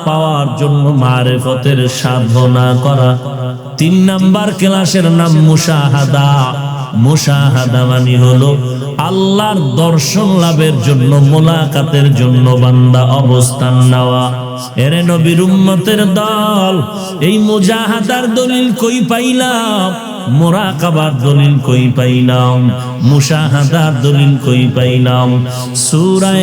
পাওয়ার জন্য মারিফতের সাধনা করা। 3 নাম্বার ক্লাসের নাম মুশাহাদা। মুশাহাদা মানে হলো আল্লাহর দর্শন লাভের জন্য, মোলাকাতের জন্য বান্দা অবস্থান নেওয়া। এরে নবীর উম্মতের দল, এই মুজাহাদার দলিল কই পাইলাম? মুরাকাবার দলিল কই পাইলাম? মুশাহাদার দলিল কই পাইলাম? সূরা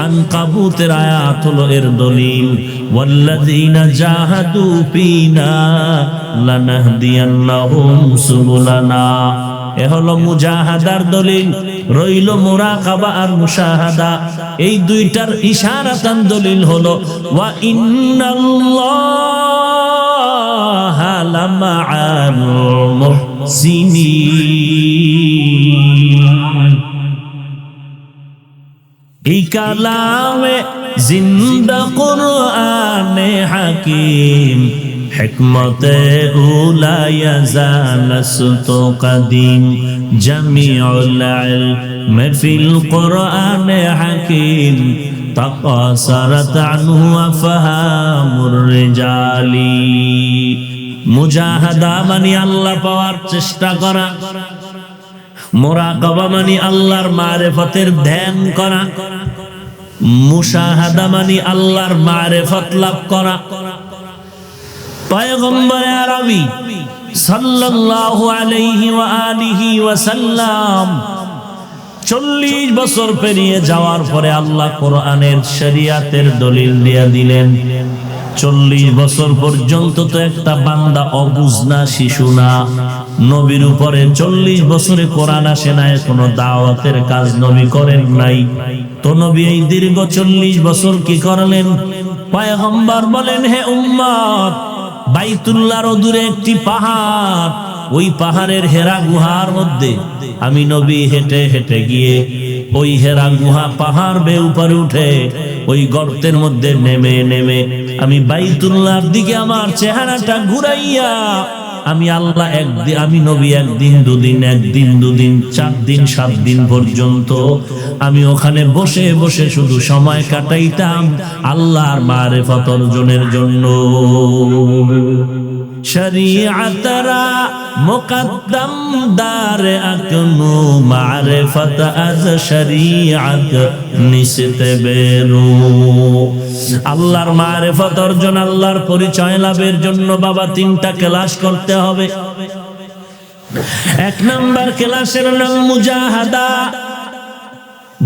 আনকাবুতের আয়াত হলো এর দলিল। ওয়াল্লাযীনা জাহাদু ফীনা লানাহদিয়ান্নাহুম সুবুলানা। এ হলো মুজাহাদার দলিল। রইল মুরাকাবা আর মুশাহাদা, এই 2টার ইশারাতান দলিল হলো ওয়া ইন্নাল্লাহা লামাআল মুহসিনিন। এই কালামে জিন্দা কুরআনে হাকিম, হিকমতে উলা ইয়াজালসত কদিম, জামিউল ইলম ফিল কুরআনে হাকিম, তাকাসারাত আনহু আফহামুর রিজালি। মুজাহাদা মানে আল্লাহ পাওয়ার চেষ্টা করা, মুরাকাবা মানে আল্লাহর মারিফতের ধ্যান করা, মুশাহাদা মানে আল্লাহর মারিফত লাভ করা। পয়গম্বর আরবি সাল্লাল্লাহু আলাইহি ওয়া আলিহি ওয়াসাল্লাম 40 বছর পেরিয়ে যাওয়ার পরে আল্লাহ কোরআনের শরীয়তের দলিল দিয়ে দিলেন। 40 বছর পর্যন্ত তো একটা বান্দা অবুঝ না, শিশু না। নবীর উপরে 40 বছরে কোরআন আসে নাই, কোনো দাওয়াতের কাজ নবী করেন নাই। তো নবী এই দীর্ঘ 40 বছর কি করলেন? পয়গম্বর বলেন, হে উম্মত, বাইতুল্লাহর দূরে একটি পাহাড়, ওই পাহাড়ের হেরা গুহার মধ্যে আমি নবী হেঁটে হেঁটে গিয়ে ওই হেরা গুহা পাহাড় বেয়ে উপরে উঠে ওই গর্তের মধ্যে নেমে নেমে আমি বাইতুল্লাহর দিকে আমার চেহারাটা ঘুরাইয়া আমি আল্লাহ একদিন, আমি নবী একদিন দুদিন, একদিন দুদিন, 4 দিন 7 দিন পর্যন্ত আমি ওখানে বসে বসে শুধু সময় কাটাইতাম আল্লাহর মারিফত অর্জনের জন্য। শরীআতরা মুকদ্দম দার আকনু মারিফত আজ শরীআত নিশতে বেরু। আল্লাহর মারিফত অর্জন, আল্লাহর পরিচয় লাভের জন্য বাবা 3টা ক্লাস করতে হবে। 1 নাম্বার ক্লাসের নাম মুজাহাদা,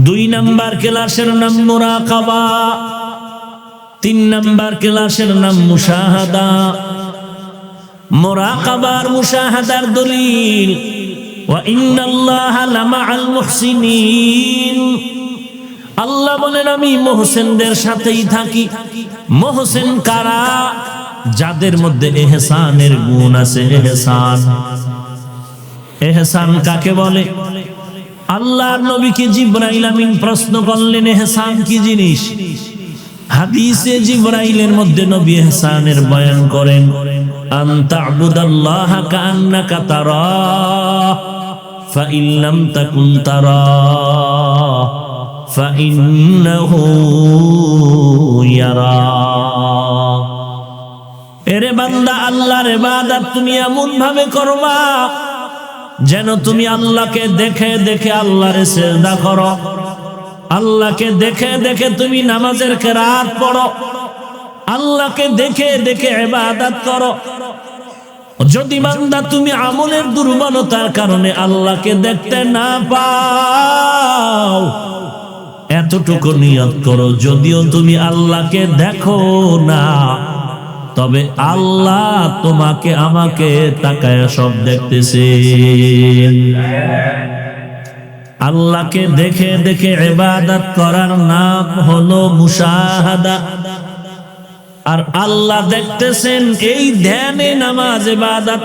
2 নাম্বার ক্লাসের নাম মুরাকাবা, 3 নাম্বার ক্লাসের নাম মুশাহাদা। মুরাকাবার মুশাহাদার দলিল ওয়া ইন্নাল্লাহা লামাআল মুহসিনিন। আল্লাহ বলেন আমি মুহসিনদের সাথেই থাকি। মুহসিন কারা? যাদের মধ্যে ইহসানের গুণ আছে। ইহসান, ইহসান কাকে বলে? আল্লাহর নবীকে জিবরাইল আমিন প্রশ্ন করলেন, ইহসান কি জিনিস? হাদিসে জিবরাইলের মধ্যে নবী ইহসানের বয়ান করেন, আন তা'বুদাল্লাহা কাআন্নাকা তারাহ ফাইন লাম তাকুন তারাহ ফাইন্নাহু ইয়ারাক। এরে বান্দা, আল্লাহর ইবাদত তুমি এমন ভাবে করবা যেন তুমি আল্লাহকে দেখে দেখে আল্লাহরে সিজদা করো, আল্লাহকে দেখে দেখে তুমি নামাজের কিরাত পড়ো, আল্লাহকে দেখে দেখে ইবাদত করো। যদি বান্দা তুমি আমলের দুর্বলতার কারণে আল্লাহকে দেখতে না পাও, এতটুকু নিয়ত করো, যদিও তুমি আল্লাহকে দেখো না, তবে আল্লাহ তোমাকে আমাকে তাকায় সব দেখতেছে। আল্লাহকে দেখে দেখে ইবাদত করার নাম হলো মুশাহাদা। আর আল্লাহ দেখতেছেন এই ধ্যানে নামাজ ইবাদত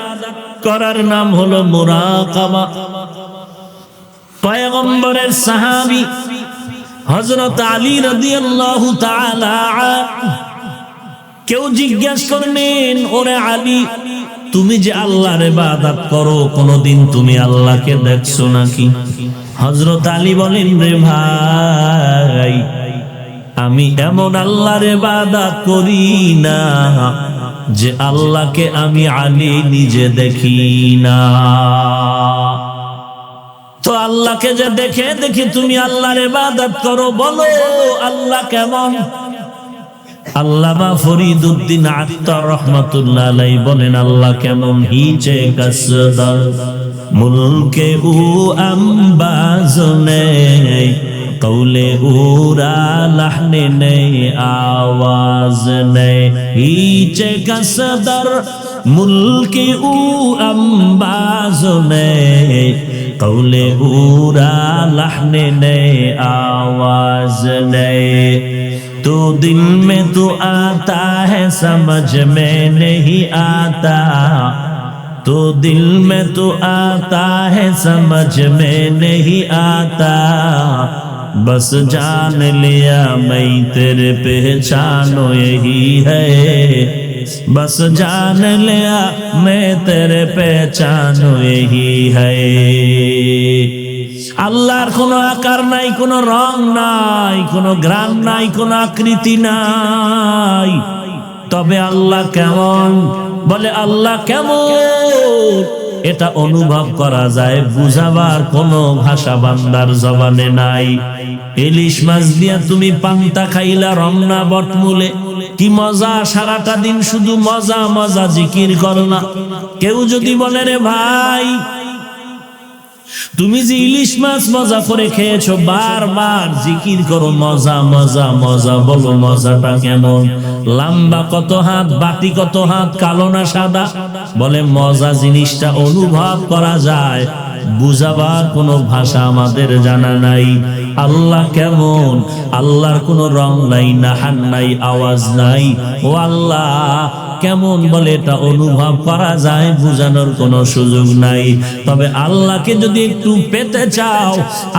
করার নাম হলো মুরাকাবা। পয়গম্বরের সাহাবী হযরত আলী রাদিয়াল্লাহু তাআলা কেউ জিজ্ঞাসা করলেন, ওরে আলী, তুমি যে আল্লাহর ইবাদত করো, কোনদিন তুমি আল্লাহকে দেখছো নাকি? হযরত আলী বলেন, রে ভাই, আমি এমন আল্লাহর ইবাদত করি না যে আল্লাহকে আমি আলী নিজে দেখি না। তো আল্লাহকে যে দেখে দেখে তুমি আল্লাহর ইবাদত করো, বলো আল্লাহ কেমন? আল্লামা ফরিদউদ্দিন আত্তার রাহমাতুল্লাহ আলাইহি বলেন, আল্লাহ কেমন? হিচে কাসদার মুলকে উ আম্বাজ নেই, কৌলে উরা লাহনে নেই, আওয়াজ নেই। হিচে কাসদার মুলকে উ আম্বাজ নেই, কৌলে उरा लहने नए आवाज नए। तो दिल में तो आता है समझ में नहीं आता, तो दिल में तो आता है समझ में नहीं आता। बस जान लिया मैं तेरे पहचानो यही है, बस जान लिया मैं तेरे पहचानो यही है। আল্লাহর কোনো আকার নাই, কোনো রং নাই, কোনো গ্রাম নাই, কোনো আকৃতি নাই, তবে আল্লাহ কেমন? বলে আল্লাহ কেমন এটা অনুভব করা যায়, বুঝাবার কোনো ভাষা বান্দার জবানে নাই। ইলিশ মাছ দিয়া তুমি পান্তা খাইলা রমনা বটমূলে, কি মজা, সারাটা দিন শুধু মজা মজা জিকির করো না। কেউ যদি বলে রে ভাই তুমি যে ইলিশ মাছ মজা করে খেয়েছো, বারবার জিকির করো মজা মজা মজা, বলো মজাটা কেমন? লম্বা কত হাত, বাটি কত হাত, কালো না সাদা? বলে মজা জিনিসটা অনুভব করা যায়, বুঝাবার কোনো ভাষা আমাদের জানা নাই। আল্লাহ কেমন, আল্লাহর কোনো রং নাই, নাহান নাই, আওয়াজ নাই। ও আল্লাহ কেমন বলে এটা অনুভব করা যায়, বোঝানোর কোনো সুযোগ নাই। তবে আল্লাহকে যদি একটু পেতে চাও,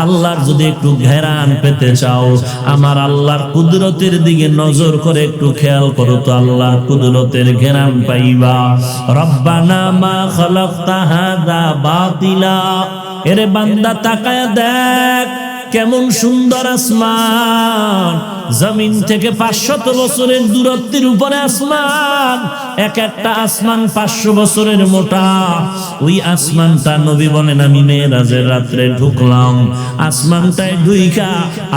আল্লাহর যদি একটু ঘেরান পেতে চাও, আমার আল্লাহর কুদরতের দিকে নজর করে একটু খেয়াল করো তো আল্লাহর কুদরতের ঘেরান পাইবা। রব্বানা মা খালাকতা হাযা বাতিলা। এরে বান্দা তাকায়া দেখ কেমন সুন্দর আসমান, জমিন থেকে 500 বছরের দূরত্বের উপরে আসমান, এক একটা আসমান 500 বছরের মোটা। ওই আসমানটা নবী বলেন আমি মেরাজের রাত্রে ঢুকলাম, আসমানটায় ঢুইকা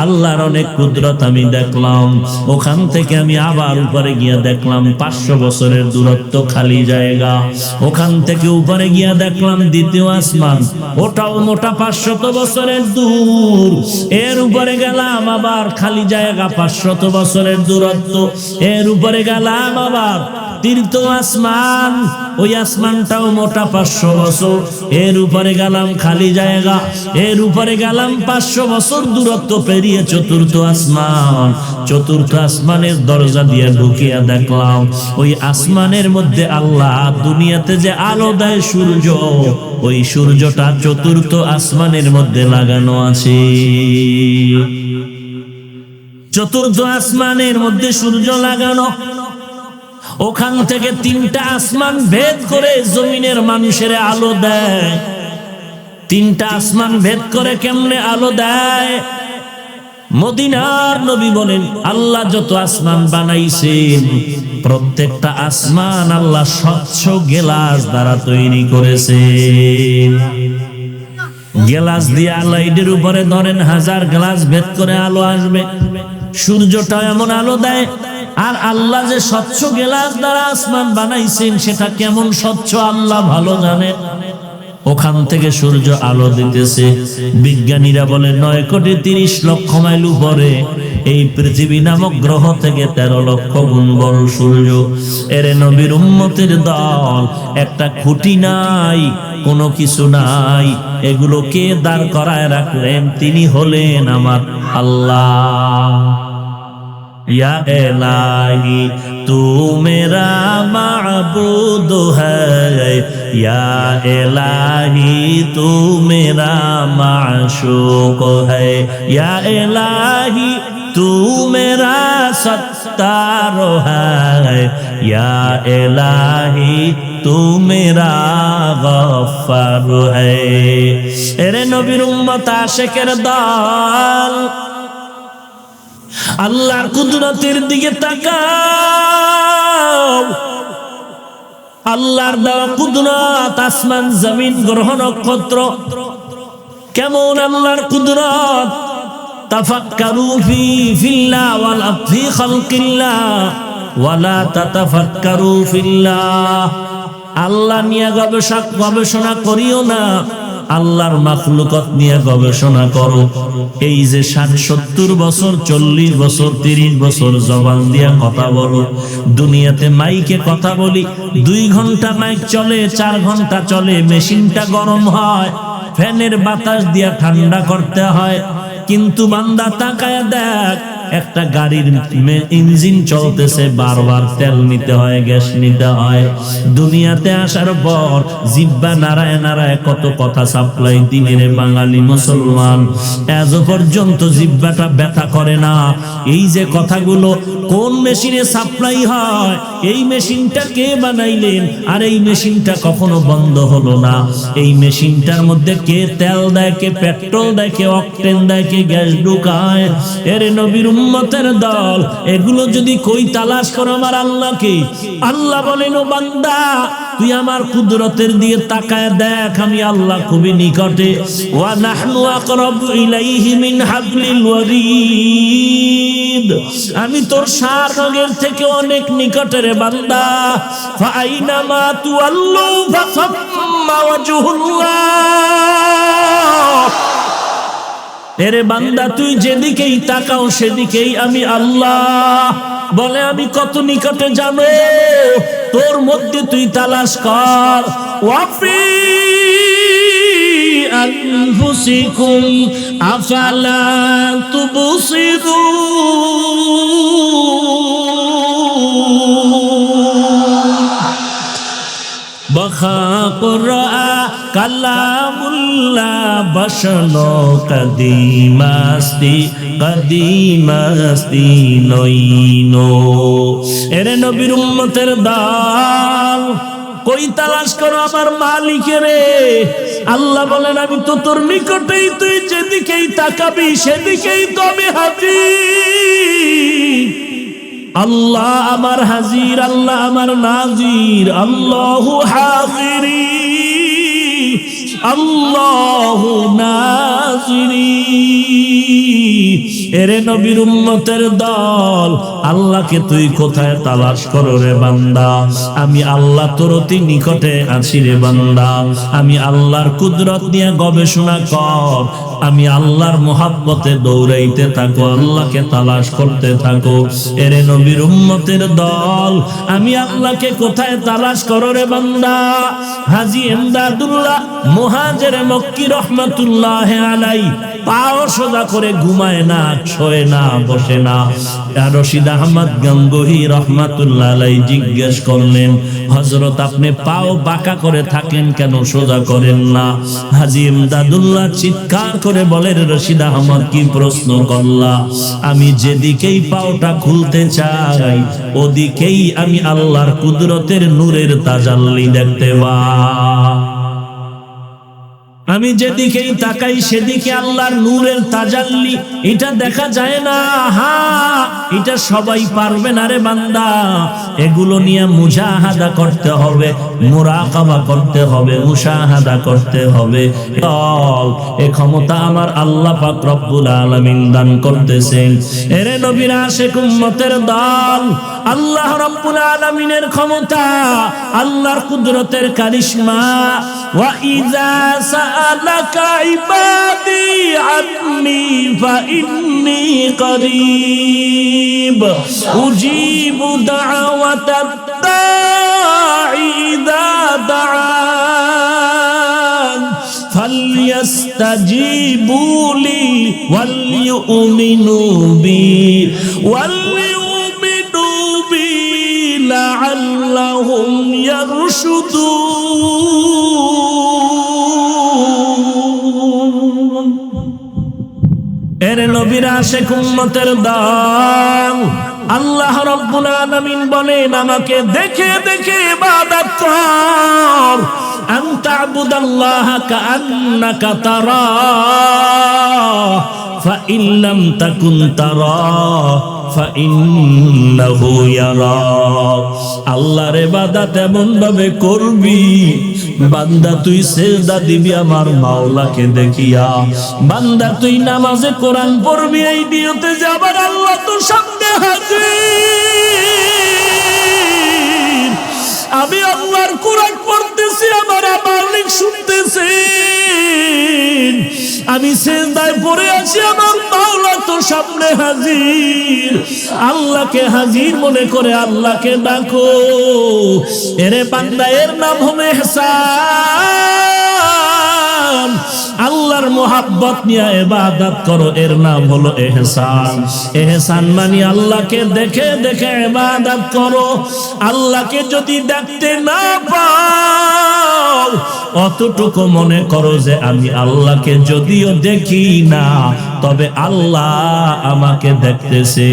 আল্লাহর অনেক কুদরত আমি দেখলাম। ওখান থেকে আমি আবার উপরে গিয়া দেখলাম 500 বছরের দূরত্ব খালি জায়গা। ওখান থেকে উপরে গিয়া দেখলাম দ্বিতীয় আসমান, ওটাও মোটা 500 বছরের দূর। এর উপরে গেলাম আবার খালি জায়গা 500 বছরের দূরত্ব। এর উপরে গেলাম আবার তৃতীয় আসমান, ওই আসমানটাও মোটা 500 বছর। এর উপরে গেলাম খালি জায়গা। এর উপরে গেলাম 500 বছর দূরত্ব পেরিয়ে চতুর্থ আসমান। চতুর্থ আসমানের দরজা দিয়ে ঢুকিয়া দেখলাম ওই আসমানের মধ্যে আল্লাহ দুনিয়াতে যে আলো দেয় সূর্য, ওই সূর্যটা চতুর্থ আসমানের মধ্যে লাগানো আছে। চতুর্থ আসমানের মধ্যে সূর্য লাগানো। ওখান থেকে 3টা আসমান ভেদ করে জমিনের মানুষের আলো দেয়। 3টা আসমান ভেদ করে কেমনে আলো দেয়? মদিনার নবী বলেন আল্লাহ যত আসমান বানাইছেন প্রত্যেকটা আসমান আল্লাহ স্বচ্ছ গ্লাস দ্বারা তৈরি করেছেন। গ্লাস দিয়ে আল্লাহ এর উপরে ধরেন 1000 গ্লাস ভেদ করে আলো আসবে। সূর্যটা এমন আলো দেয়। আর আল্লাহ যে স্বচ্ছ গ্লাস দ্বারা আসমান বানাইছেন সেটা কেমন স্বচ্ছ আল্লাহ ভালো জানেন। ওখান থেকে সূর্য আলো দিতেছে। বিজ্ঞানীরা বলে 9,30,00,000 মাইল উপরে এই পৃথিবী নামক গ্রহ থেকে 13 লক্ষ গুণ বড় সূর্য। এর নবীর উম্মতের দল, একটা খুঁটি নাই, কোনো কিছু নাই, এগুলোকে দাঁড় করায় রাখলেন। তিনি হলেন আমার আল্লাহ। या इलाही तू मेरा माबूद है, या इलाही तू मेरा माशूक है, या इलाही तू मेरा सत्तार है, या इलाही तू मेरा गफ्फार है। एरे नबीर उम्मत आशिकेर दल, আল্লাহর কুদরতের দিকে তাকাও। আল্লাহর দেওয়া কুদরত, আসমান জমিন গ্রহ নক্ষত্র, কেমন আল্লাহর কুদরত। তাফাক্কারু ফিল্লাহ ওয়ালা ফি খালকিল্লাহ ওয়ালা তাতাফাক্কারু ফিল্লাহ। আল্লাহ নিয়ে গবেষণা করিও না, আল্লাহর মাখলুকাত নিয়ে গবেষণা করো। এই যে 60-70 বছর, 40 বছর, 30 বছর জবান দিয়া কথা বলো, দুনিয়াতে মাইকে কথা বলি, 2 ঘন্টা মাইক চলে, 4 ঘন্টা চলে, মেশিনটা গরম হয়, ফ্যানের বাতাস দিয়া ঠান্ডা করতে হয়। কিন্তু বান্দা তাকায়া দেখ, একটা গাড়ির ইঞ্জিন চলতেছে, বারবার তেল নিতে হয়, গ্যাস নিতে হয়। দুনিয়াতে আসার পর জিহ্বা নাড়ায় নাড়ায় কত কথা সাপ্লাই দিনের বাঙালি মুসলমান, আজও পর্যন্ত জিহ্বাটা ব্যথা করে না। এই যে কথাগুলো কোন মেশিনে সাপ্লাই হয়, এই মেশিনটা কে বানাইলেন, আর এই মেশিনটা কখনো বন্ধ হলো না, এই মেশিনটার মধ্যে কে তেল দেয়, কে পেট্রোল দেয়, কে অকটেন দেয়, কে গ্যাস ঢুকায়। এর নবীর উম্মতের দল, এগুলো যদি কই তালাশ করো আমার আল্লাহকে, আল্লাহ বলেন ও বান্দা তুই আমার কুদরতের দিকে তাকায় দেখ, আমি আল্লাহ খুবই নিকটে। ওয়া নাহনু আকরাবু ইলাইহি মিন হাবলিল ওয়ারিদ, আমি তোর সার রগের থেকে অনেক নিকটে রে বান্দা। ফাইনামা তুআল্লু ফাসাম্মা ওয়াজহুল্লাহ। এরে বান্দা তুই যেদিকেই তাকাও সেদিকেই আমি আল্লাহ। বলে আমি কত নিকটে জানো, তোর মধ্যে তুই তালাশ কর। ওয়াফি أنفسكم أفلا تبصرون بخاق رأى كلام الله بشنو قديم استی নইনো এরে নবীর উম্মতের দল কই তালাশ করো আমার মালিকের। আল্লাহ বলেন আমি তো তোর নিকটেই, তুই যেদিকেই তাকাবি সেদিকেই তো আমি হাজির। আল্লাহ আমার হাজির, আল্লাহ আমার নাজির, আল্লাহু হাজিরি আল্লাহু নাজিরি। এরে নবীর উম্মতের দল, আল্লাহকে তুই কোথায় তালাশ করো রে বান্দা? আমি আল্লাহ তোর অতি নিকটে আছি রে বান্দা। আমি আল্লাহর কুদরত নিয়ে গবেষণা কর, আমি আল্লাহর মোহাব্বতে দৌড়াইতে থাকো, আল্লাহকে তালাশ করতে থাকো। এরে নবীর উম্মতের দল, আমি আল্লাহকে কোথায় তালাশ করো রে বান্দা? হাজী এমদাদুল্লাহ মুহাজির মক্কি রহমাতুল্লাহ আলাইহি পাও সোজা করে ঘুমায় না, শোয় না, বসে না। রশিদ আহমদ গঙ্গোহী রহমাতুল্লাহ আলাইহি জিজ্ঞেস করলেন, হযরত আপনি পাও বাঁকা করে থাকেন কেন, সোজা করেন না? হাজী ইমদাদুল্লাহ চিৎকার করে বলেন, রশিদ আহমদ কি প্রশ্ন করলা? আমি যেদিকেই পাওটা খুলতে চাই ওদিকেই আমি আল্লাহর কুদরতের নূরের তাজাল্লি দেখতে পাই। আমি যেদিকেই তাকাই সেদিকে আল্লাহর নূরের তাজাল্লি, এটা দেখা যায় না। হ্যাঁ, এটা সবাই পারবে না রে বান্দা। এগুলো নিয়ে মুজাহাদা করতে হবে, মুরাকাবা করতে হবে, মুশাহাদা করতে হবে। এই ক্ষমতা আমার আল্লাহ পাক রব্বুল আলামিন দান করতেছেন। এরে নবীর আশিক উম্মতের দল, আল্লাহ রব্বুল আলামিনের ক্ষমতা, আল্লাহর কুদরতের কারিশমা। ওয়া ইযা সাআলাকা ইবাদি আন্নী ফাইন্নী করিব উজিবু দাওয়াতাদ দাঈ ইযা দাআন ফালইস্তাজিবু লি ওয়ালইউমিনু বি লাআল্লাহুম ইয়ারশুদুন। এরে নবীর আশিক উম্মতের দল, আল্লাহ রাব্বুল আলামিন বলেন আমাকে দেখে দেখে ইবাদত কর। আনতা আবুদাল্লাহা কাআন্নাকা তারা ফাইন লাম তাকুন তারা ফাইন্নাহু ইয়ারাক। আল্লাহর ইবাদত এমন ভাবে করবি বান্দা তুই সিজদা দিবি আমার মাওলাকে দেখিয়া। বান্দা তুই নামাজে কোরআন পড়বি এই নিয়তে যে আবার আল্লাহ তোর সামনে হাজির। আমি আল্লাহর কোরআন পড়তেছি, আমার মালিক শুনতেছেন। আমি সিজদায় পড়ে আছি, আমার মাওলা তো সামনে হাজির। আল্লাহকে হাজির মনে করে আল্লাহকে ডাকো। এরে বান্দা, এর নাম হলো ইহসান। আল্লাহর মোহাব্বত নিয়ে ইবাদত করো, এর নাম হলো ইহসান। ইহসান মানে আল্লাহকে দেখে দেখে ইবাদত করো। আল্লাহকে যদি দেখতে না পাও অতটুকু মনে করো যে আমি আল্লাহকে যদিও দেখি না তবে আল্লাহ আমাকে দেখতেছে।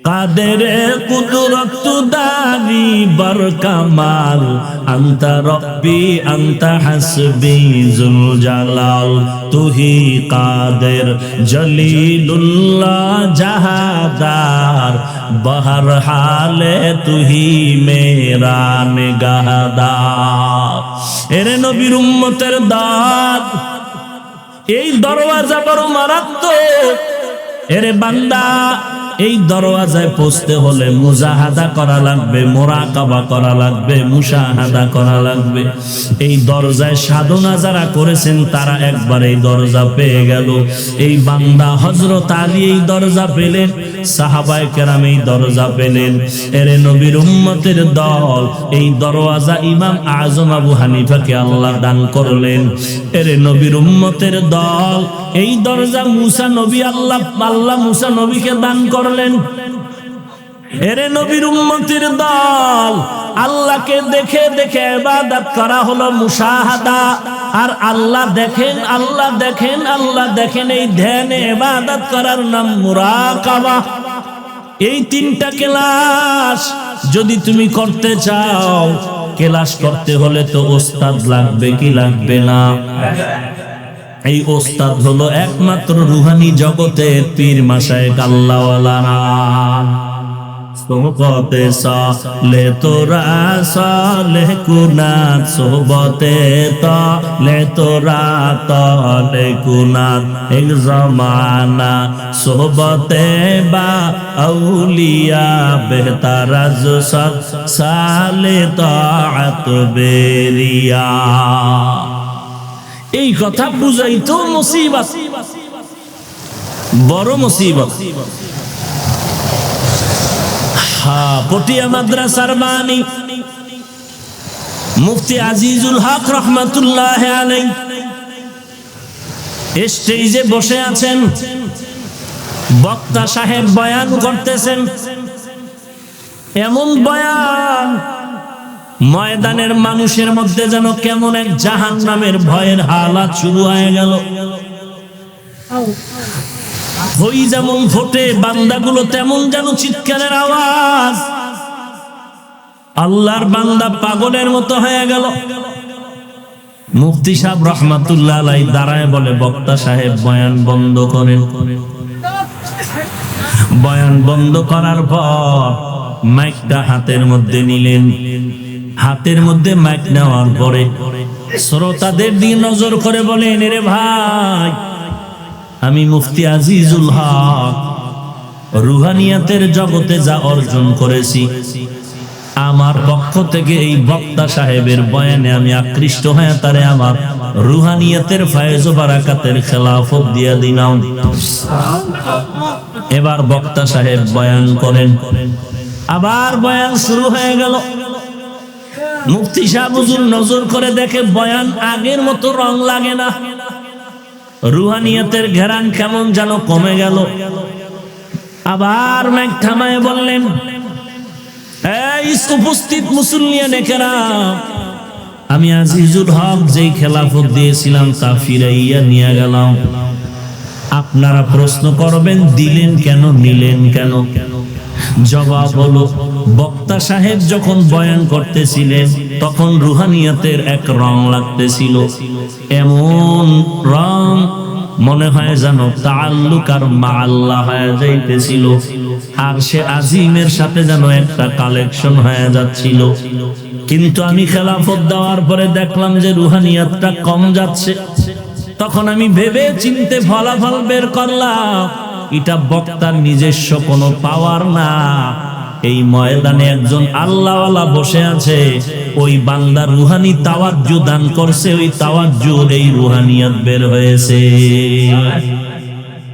কাদের কুদরত দারি বর কামাল আনতা রব্বি আনতা হাসবি জুল জালাল তুহি কাদের জলিলুল্লাহ জাহাদার বহর হালে তুহি মেরা নিগাহদার। এরে নবীর উম্মতের দাদ, এই দরওয়াজা বড় মারাত্মক। এরে বান্দা, এই দরওয়াজায় পৌঁছতে হলে মুজাহাদা করা লাগবে, মুরাকাবা করা লাগবে, মুশাহাদা করা লাগবে। এই দরজায় সাধনা যারা করেছেন তারা একবার এই দরজা পেয়ে গেল। এই বান্দা হযরত আলী এই দরজা পেলেন, সাহাবায়ে কেরাম এই দরজা পেলেন। এর নবীর উম্মতের দল এই দরওয়াজা ইমাম আজম আবু হানিফাকে আল্লাহ দান করলেন। এর নবীর উম্মতের দল এই দরজা মুসা নবী আল্লাহ মুসা নবীকে দান করলেন। এর নবীর উম্মতের দল আল্লাহকে দেখে দেখে ইবাদত করা হলো মুশাহাদা। আর আল্লাহ দেখেন, আল্লাহ দেখেন, আল্লাহ দেখেন, এই ধ্যানে ইবাদত করার নাম মুরাকাবা। এই তিনটা ক্লাস যদি তুমি করতে চাও, ক্লাস করতে হলে তো ওস্তাদ লাগবে কি লাগবে না? এই ওস্তাদ হলো একমাত্র রুহানি জগতের পীর মাশায়েখ আল্লাহওয়ালারা। সোহবতে সালে তোরা সালে কুনাত, সোহবতে তালে তোরা তালে কুনাত, এক জমানা সোহবতে বা আউলিয়া বেহতার আজ সালে তাআত বেরিয়া। এই কথা বুঝাই তো মুসিবত, বড় মুসিবত। পটিয়া মাদ্রাসার বাণী মুফতি আজিজুল হক রহমাতুল্লাহ আলাইহি স্টেজে বসে আছেন, বক্তা সাহেব বয়ান করতেছেন। এমন বয়ান ময়দানের মানুষের মধ্যে যেন কেমন এক জাহান্নামের ভয়ের হালাত শুরু হয়ে গেল। ওই যেমন ফোটে বান্দাগুলো তেমন যেন চিৎকারের আওয়াজ। আল্লাহর বান্দা পাগলের মতো হয়ে গেল। মুফতি সাহেব রহমাতুল্লাহ আলাইহি দাঁড়ায় বলে, বক্তা সাহেব বয়ান বন্ধ করেন। বয়ান বন্ধ করার পর মাইকটা হাতের মধ্যে নিলেন। হাতের মধ্যে মাইক নেওয়ার পরে শ্রোতাদের দিকে নজর করে বলেন, রে ভাই, আমি মুফতি আজিজুল হক রুহানিয়াতের জগতে যা অর্জন করেছি, আমার পক্ষ থেকে এই বক্তা সাহেবের বয়ানে আমি আকৃষ্ট হয়ে তারে আমার রুহানিয়াতের ফায়েজ ও বারাকাতের খেলাফত দিয়া দিলাম। এবার বক্তা সাহেব বয়ান করেন। আবার বয়ান শুরু হয়ে গেল। মুফতি সাহেব হুজুর নজর করে দেখে বয়ান আগের মতো রং লাগে না, রুহানিয়াতের ঘেরান কেমন যেন কমে গেল। আবার মাইক থামায় বললেন, এই উপস্থিত মুসল্লিয়ানে কেরাম, আমি আজিজুল হক যেই খেলাফত দিয়েছিলাম তা ফিরাইয়া নিয়ে গেলাম। আপনারা প্রশ্ন করবেন, দিলেন কেন, নিলেন কেন? জবাব হলো, বক্তা সাহেব যখন বয়ান করতেছিলেন তখন রুহানিয়াতের এক রং লাগতেছিল, এমন রং মনে হয় যেন তাআল্লুক আর মা আল্লাহ হয়ে যাইতেছিল, আর সে আজিমের সাথে যেন একটা কালেকশন হয়ে যাচ্ছিল। কিন্তু আমি খেলাফত দেওয়ার পরে দেখলাম যে রুহানিয়াতটা কম যাচ্ছে। তখন আমি ভেবে চিন্তে ফলাফল বের করলাম, এটা বক্তার নিজস্ব কোনো পাওয়ার না, এই ময়দানে একজন আল্লাহওয়ালা বসে আছে, ওই বান্দা রুহানি তাওয়াজ্জু দান করছে, ওই তাওয়াজ্জুর এই রুহানিয়াত বের হয়েছে।